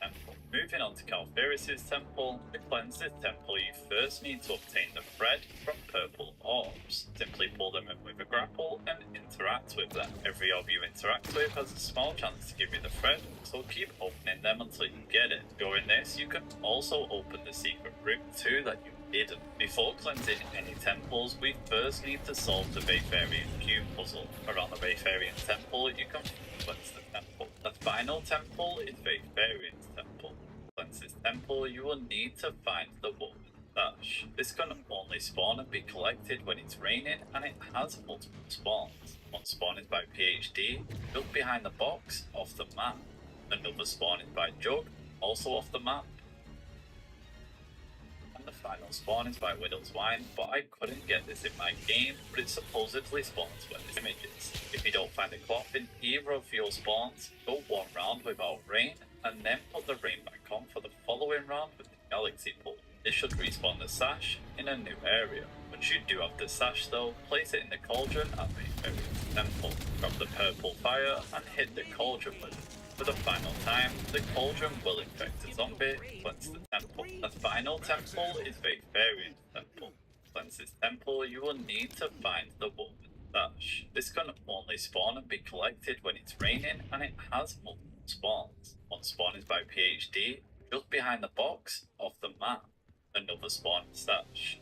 Temple. Moving on to Calferis' temple. To cleanse this temple, you first need to obtain the thread from purple orbs. Simply pull them in with a grapple and interact with them. Every orb you interact with has a small chance to give you the thread, so keep opening them until you get it. During this, you can also open the secret room too that you didn't. Before cleansing any temples, we first need to solve the Bayfarian cube puzzle. Around the Bayfarian temple, you can cleanse the temple. The final temple is Bayfarian's temple. To cleanse this temple, you will need to find the woman stash. This can only spawn and be collected when it's raining, and it has multiple spawns. One spawn is by PhD, just behind the box, off the map. Another spawn is by Jug, also off the map. The final spawn is by Widow's Wine, but I couldn't get this in my game, but it supposedly spawns where this image is. If you don't find the clock in either of your spawns, go one round without rain, and then put the rain back on for the following round with the galaxy pool. This should respawn the sash in a new area. Once you do have the sash though, place it in the cauldron at Mayfarian's temple. Grab the purple fire and hit the cauldron with it. For the final time, the cauldron will infect a zombie, cleanse the temple. The final temple is Bayfarian's temple. To cleanse this temple, you will need to find the woman stash. This can only spawn and be collected when it's raining, and it has multiple spawns. One spawn is by PhD, just behind the box, off the map. Another spawn is stash.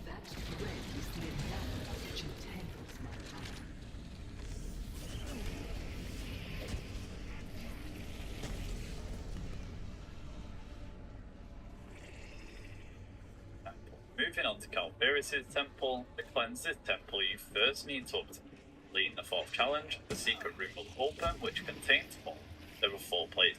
That thread is the advantage which entangles my power. Moving on to Calferis' temple. To cleanse this temple, you first need to complete the fourth challenge. The secret room will open, which contains 4. There are 4 places.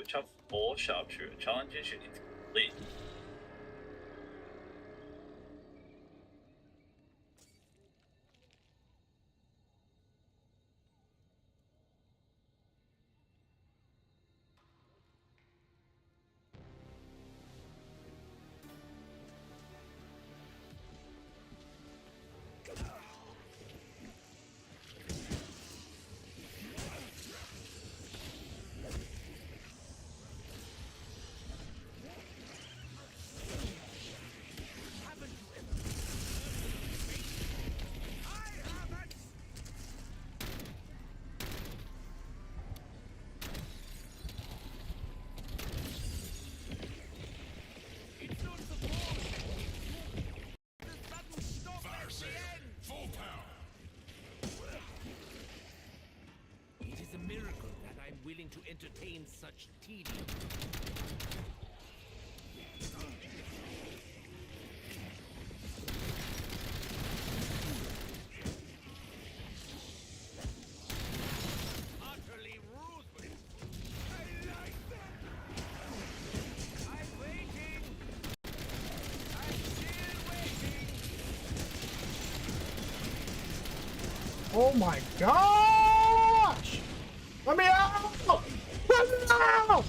which have 4 sharpshooter challenges you need to complete. Willing to entertain such tedium. Utterly ruthless. I like that. I'm waiting. I'm still waiting. Oh my gosh! Let me out! Let me out!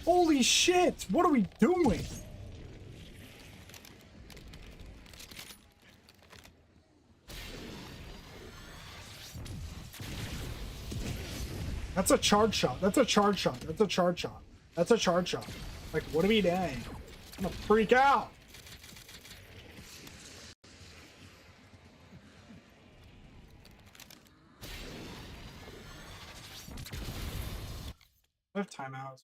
Holy shit! What are we doing? That's a charge shot. That's a charge shot. That's a charge shot. That's a charge shot. Like, what are we doing? I'm gonna freak out. I have timeouts.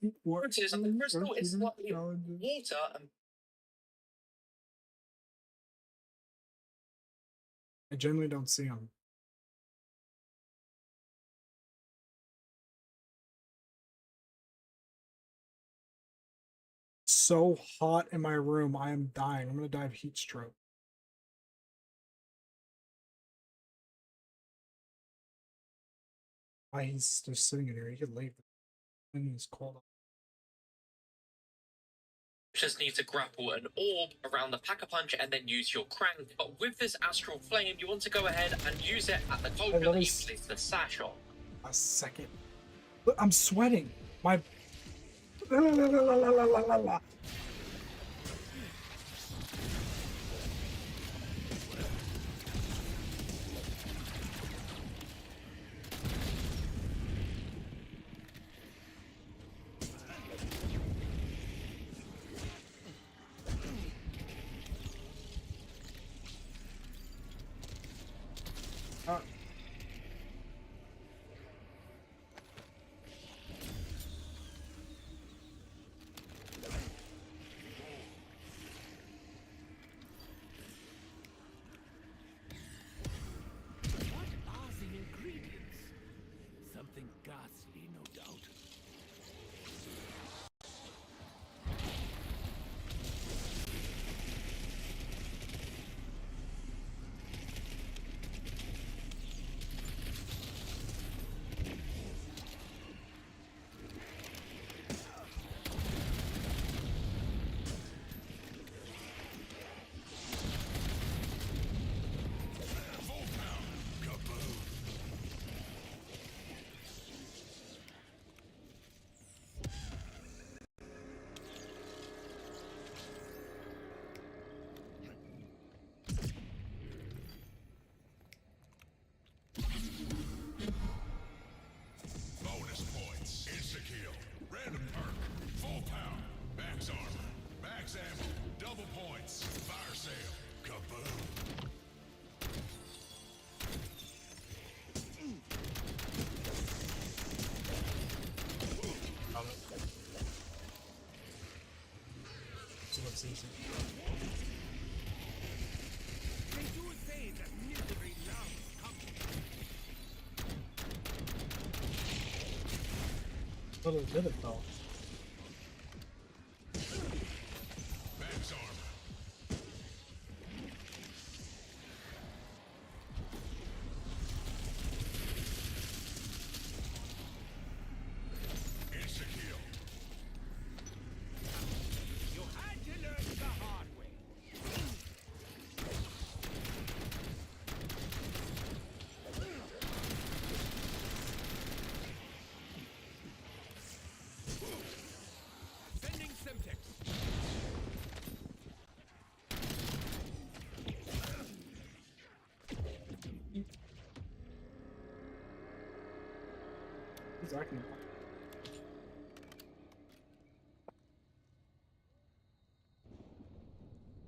Differences and the crystal is slightly water and I generally don't see them. So hot in my room, I am dying. I'm gonna die of heat stroke. Why he's just sitting in here? He could leave. And he's cold. just need to grapple an orb around the Pack-a-Punch and then use your crank. But with this Astral Flame, you want to go ahead and use it at the cauldron that you place the sash on. A second. Look, I'm sweating. My... easy. They do say that misery loves company. Little did it though. Max armor. Insta-kill. You had to learn the hard way. Sending Semtex. Who's acting?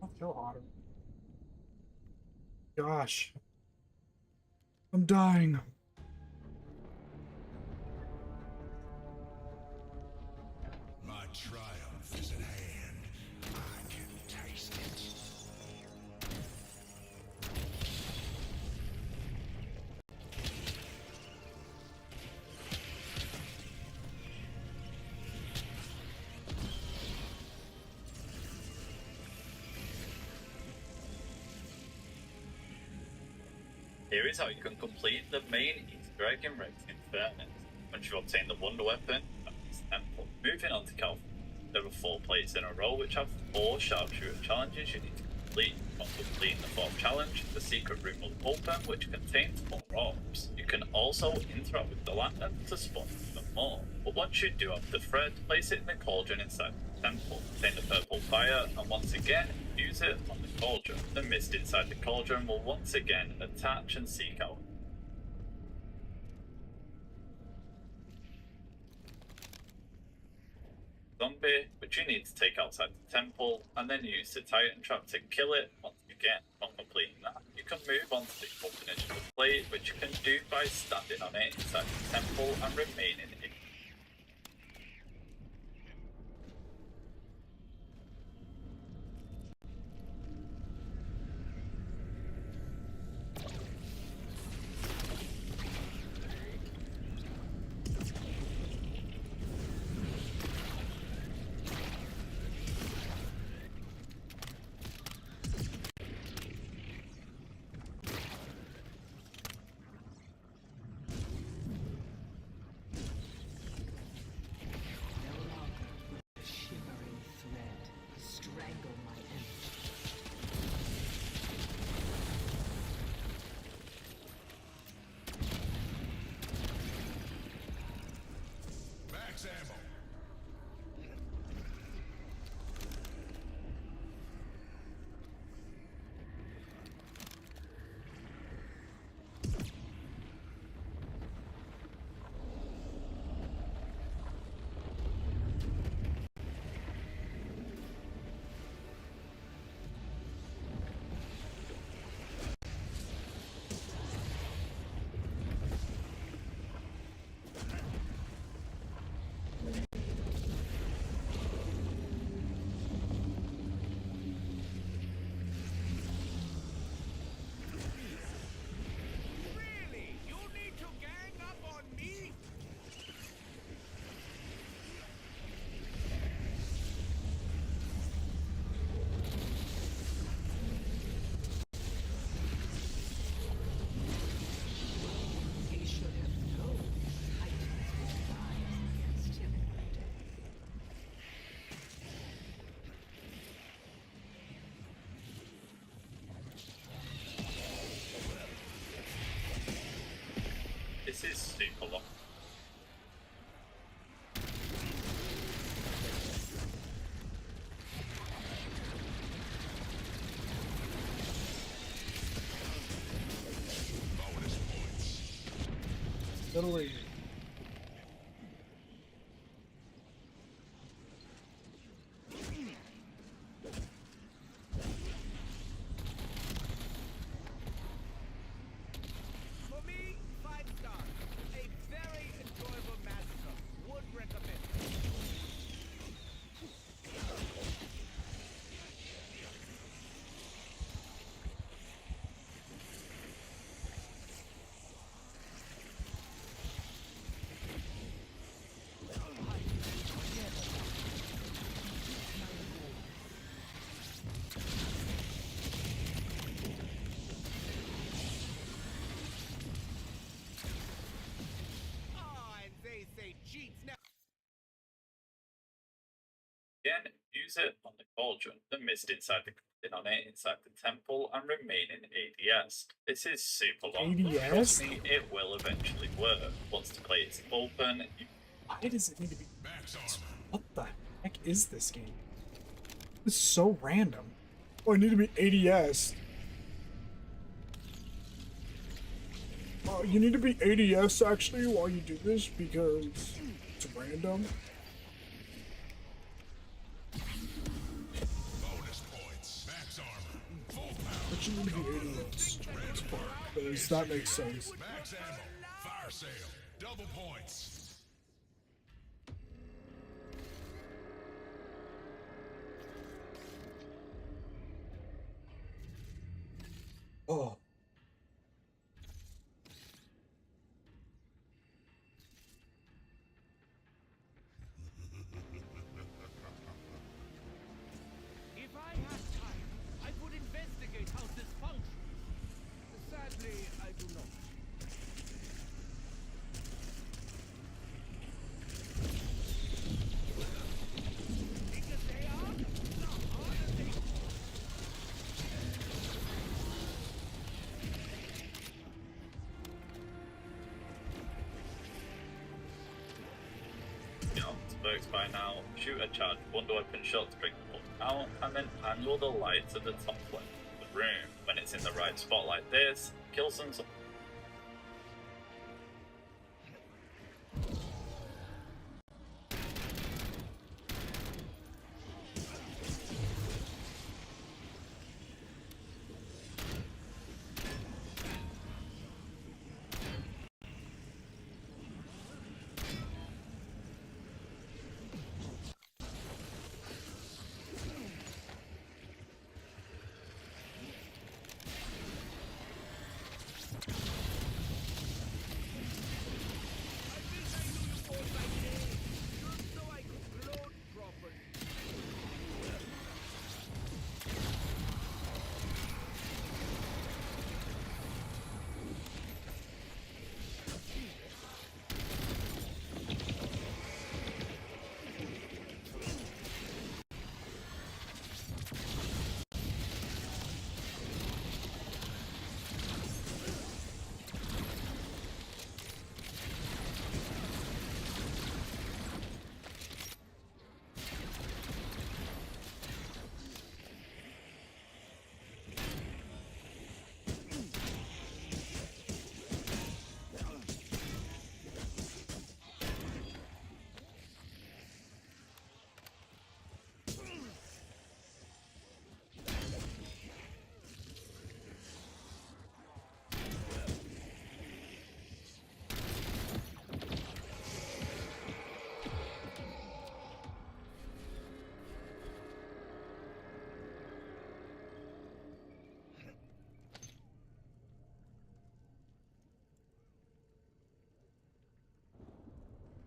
I feel hotter. Gosh. I'm dying. My triumph is at hand. I can taste it. Here is how you can complete the main Easter egg in Rex Infernus. Once you obtain the Wonder Weapon at this temple. Moving on to Calvin. There are 4 plates in a row which have 4 sharpshooter challenges you need to complete. On completing the 4th challenge, the secret room will open which contains 4 orbs. You can also interact with the lantern to spawn even more. But once you do have the thread, place it in the cauldron inside the temple. Obtain the purple fire and once again use it on the cauldron. The mist inside the cauldron will once again attach and seek out zombie, which you need to take outside the temple, and then use the Titan trap to kill it once again. On completing that, you can move on to the openage of the plate, which you can do by standing on it inside the temple and remaining in. No longer will the shivering thread strangle my energy. Max ammo. Really? You need to gang up on me? He should have known Titans would rise against him one day. This is super long. Bonus points. Literally. For me, 5 stars. A very enjoyable massacre. Would recommend. Again, use it on the cauldron, the mist inside the on it inside the temple, and remain in ADS. This is super long. ADS? Trust me, it will eventually work. Once the plate is open, Why does it need to be? What the heck is this game? It's so random. Oh, I need to be ADS. You need to be ADS actually while you do this because it's random. Bonus points. Max armor. Full power. But you need to be ADS. Because that makes sense. Max ammo. Fire sale. Double points. Oh. If I had time, I would investigate how this functions. Sadly, I do not. Because they are the harder they works by now. Shoot a charge, wonder weapon shot to bring the bolt out, and then angle the light to the top left of the room. When it's in the right spot like this, kill some zombies.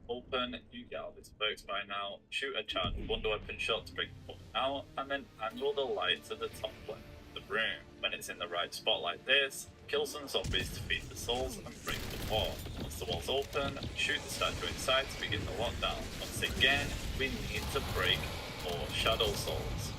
Open, you get all this folks by now. Shoot a charge, wonder weapon shot to bring the bolt out, and then angle the light to the top left of the room. When it's in the right spot like this, kill some zombies to feed the souls and break the wall. Once the wall's open, shoot the statue inside to begin the lockdown. Once again, we need to break more shadow souls.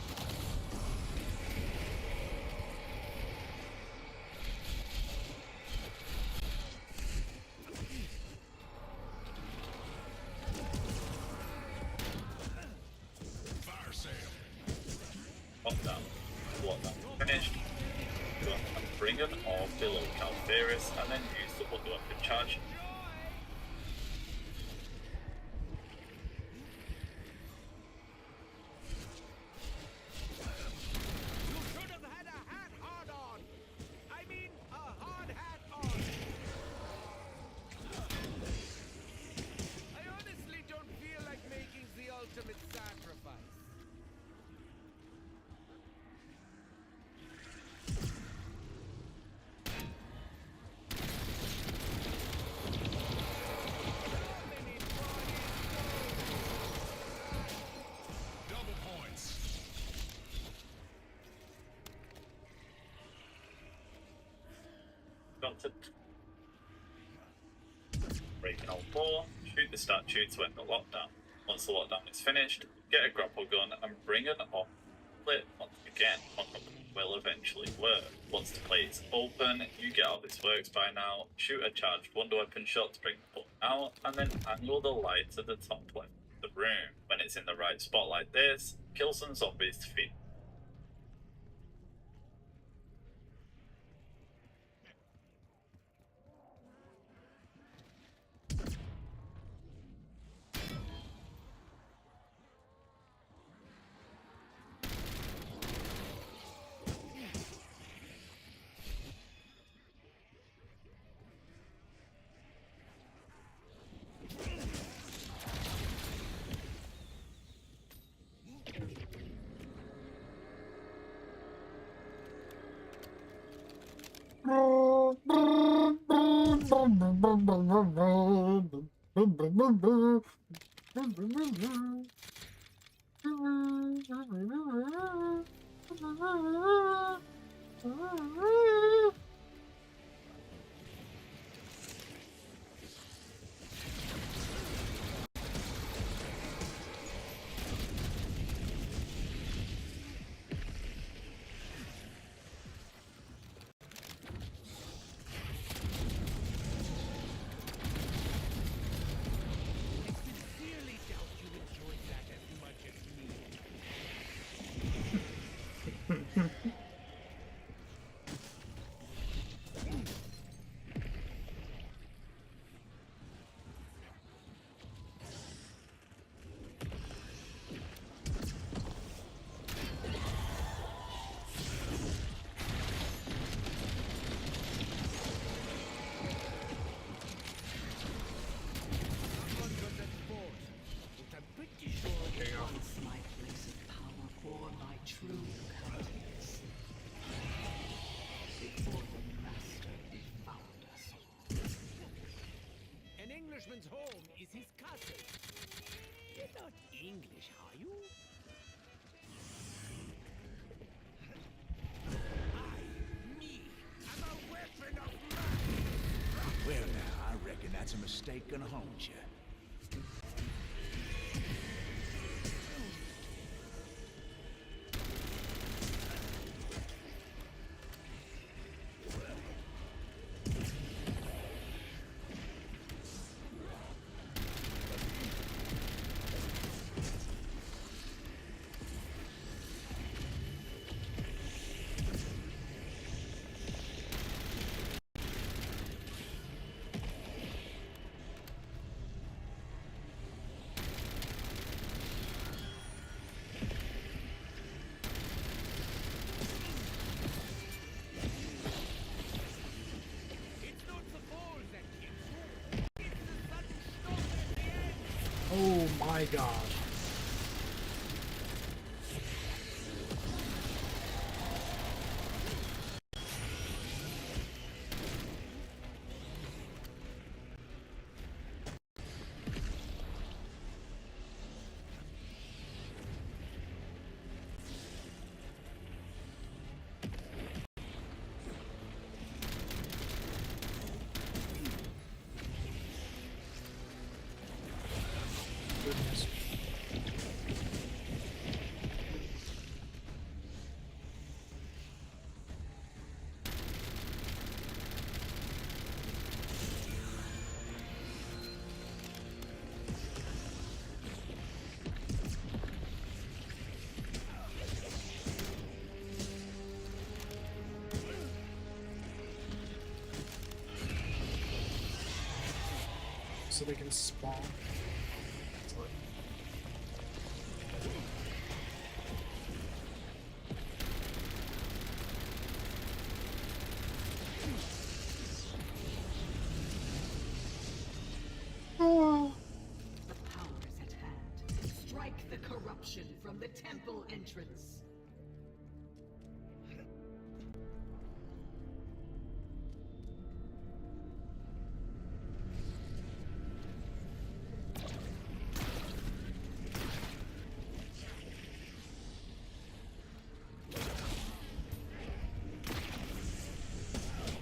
Lockdown finished. Bring an orb below Calvaris and then use the wonder weapon charge. You should have had a hat hard on. I mean, a hard hat on. I honestly don't feel like making the ultimate sacrifice. Double points. Got to break an old door, shoot the statue to end the lockdown. Once the lockdown is finished, get a grapple gun and bring an off flip once again. Will eventually work. Once the plate's open, you get how this works by now. Shoot a charged wonder weapon shot to bring the button out, and then angle the light to the top left of the room. When it's in the right spot like this, kill some zombies to feed. Sincerely doubt you enjoyed that as much as me. Someone was at fault, but I'm pretty sure Is my place of power or my true countenance? Before the master found us all. an Englishman's home is his castle. You're not English, are you? Me, am a weapon of wrath. Well, now, I reckon that's a mistake gonna haunt you. It's not the fall that kills you. It's the sudden stop at the end. Oh my god. Goodness. So they can spawn. Excellent. The power is at hand. Strike the corruption from the temple entrance.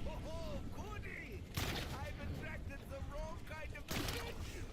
Oh, goody! I've attracted the wrong kind of attention.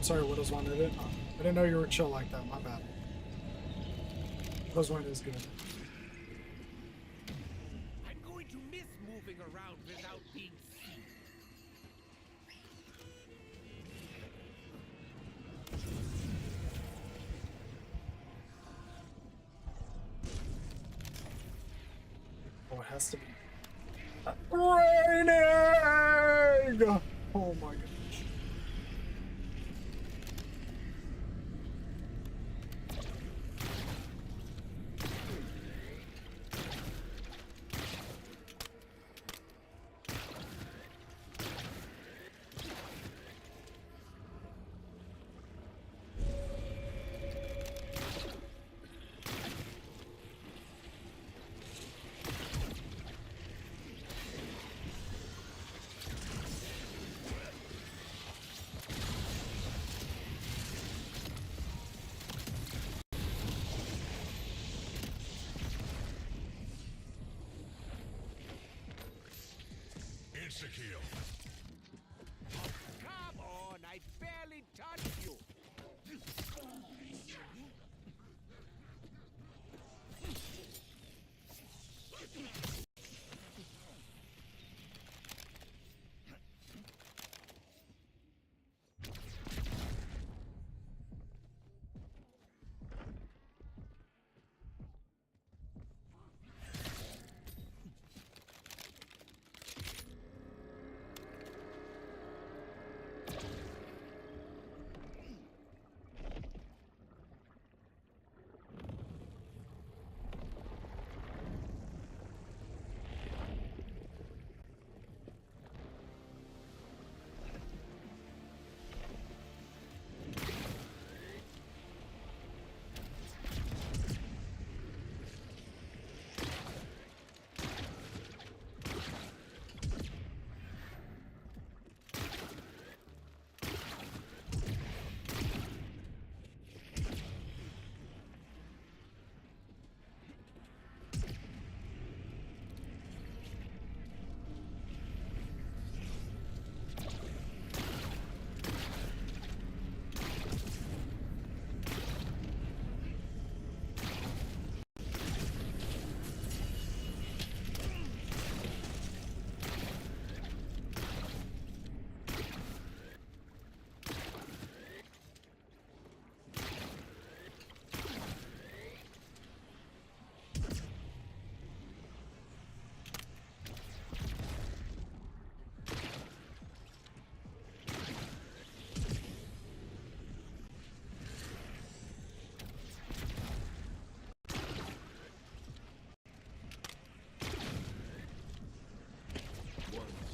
sorry, Widow's Wine. I didn't know you were chill like that. My bad. Widow's Wine is good. I'm going to miss moving around without being seen. Oh, it has to be raining! Oh my gosh. Insta-kill. Come on, I barely touched you.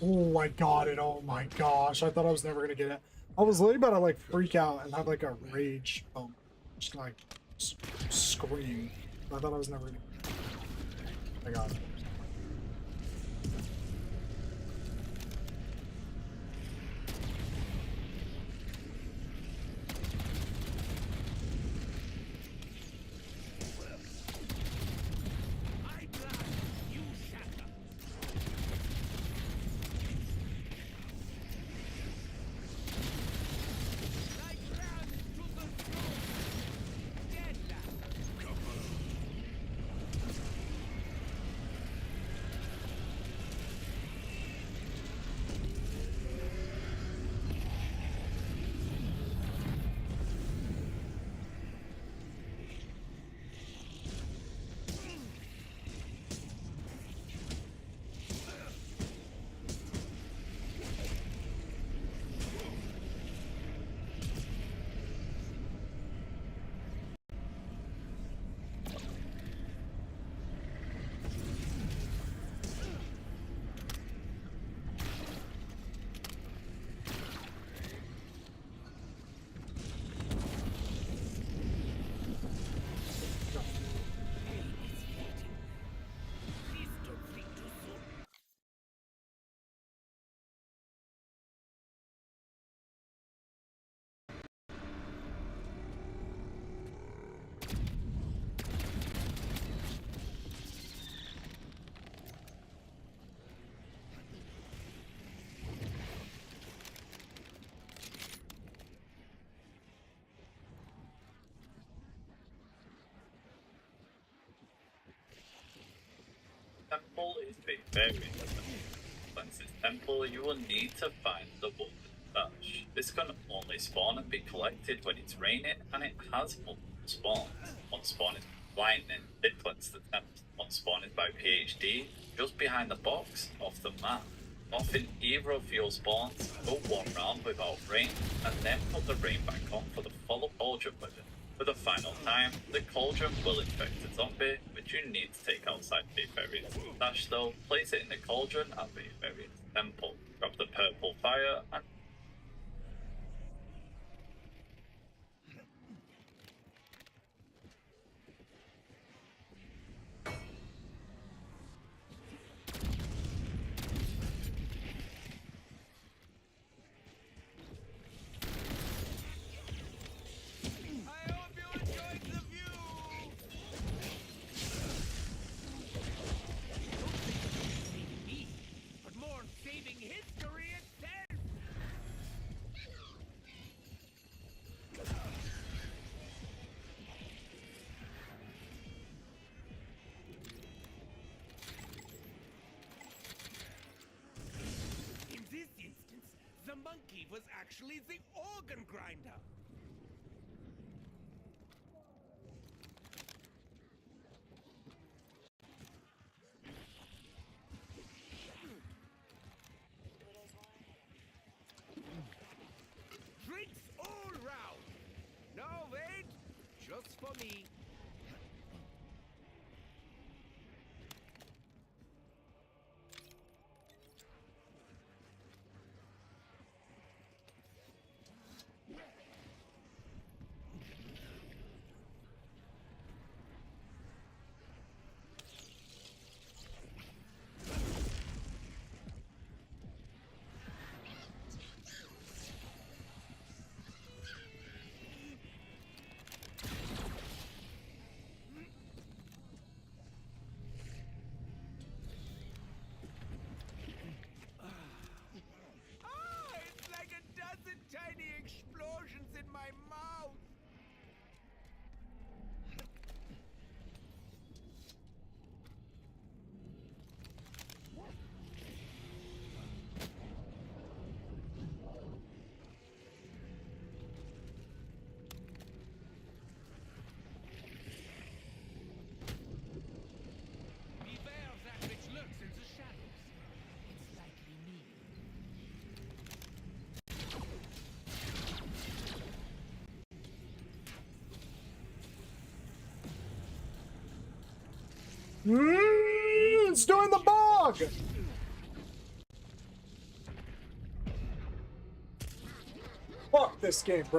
Oh, I got it. Oh my gosh. I thought I was never gonna get it. I was literally about to like freak out and have like a rage bump. Just like scream. I thought I was never gonna get it. I got it. temple is being buried. Once this temple, you will need to find the wood stash. This can only spawn and be collected when it's raining, and it has multiple spawns. One spawn is lightning, it cleanses the temple. One spawn is by PhD, just behind the box off the map. Often either of your spawns go one round without rain, and then put the rain back on for the follow cauldron with it. For the final time, the cauldron will infect a zombie, which you need to take outside Infernus stash though. Place it in the cauldron at the Infernus temple. Grab the purple fire and I hope you enjoyed the view! Don't think of saving me, but more saving history itself! In this instance, the monkey was actually the organ grinder. Drinks all round. No, wait, just for me. Ah, it's like a dozen tiny explosions in my mouth. Beware that which lurks in the shadows. It's likely me. It's doing the bog! Fuck this game, bro.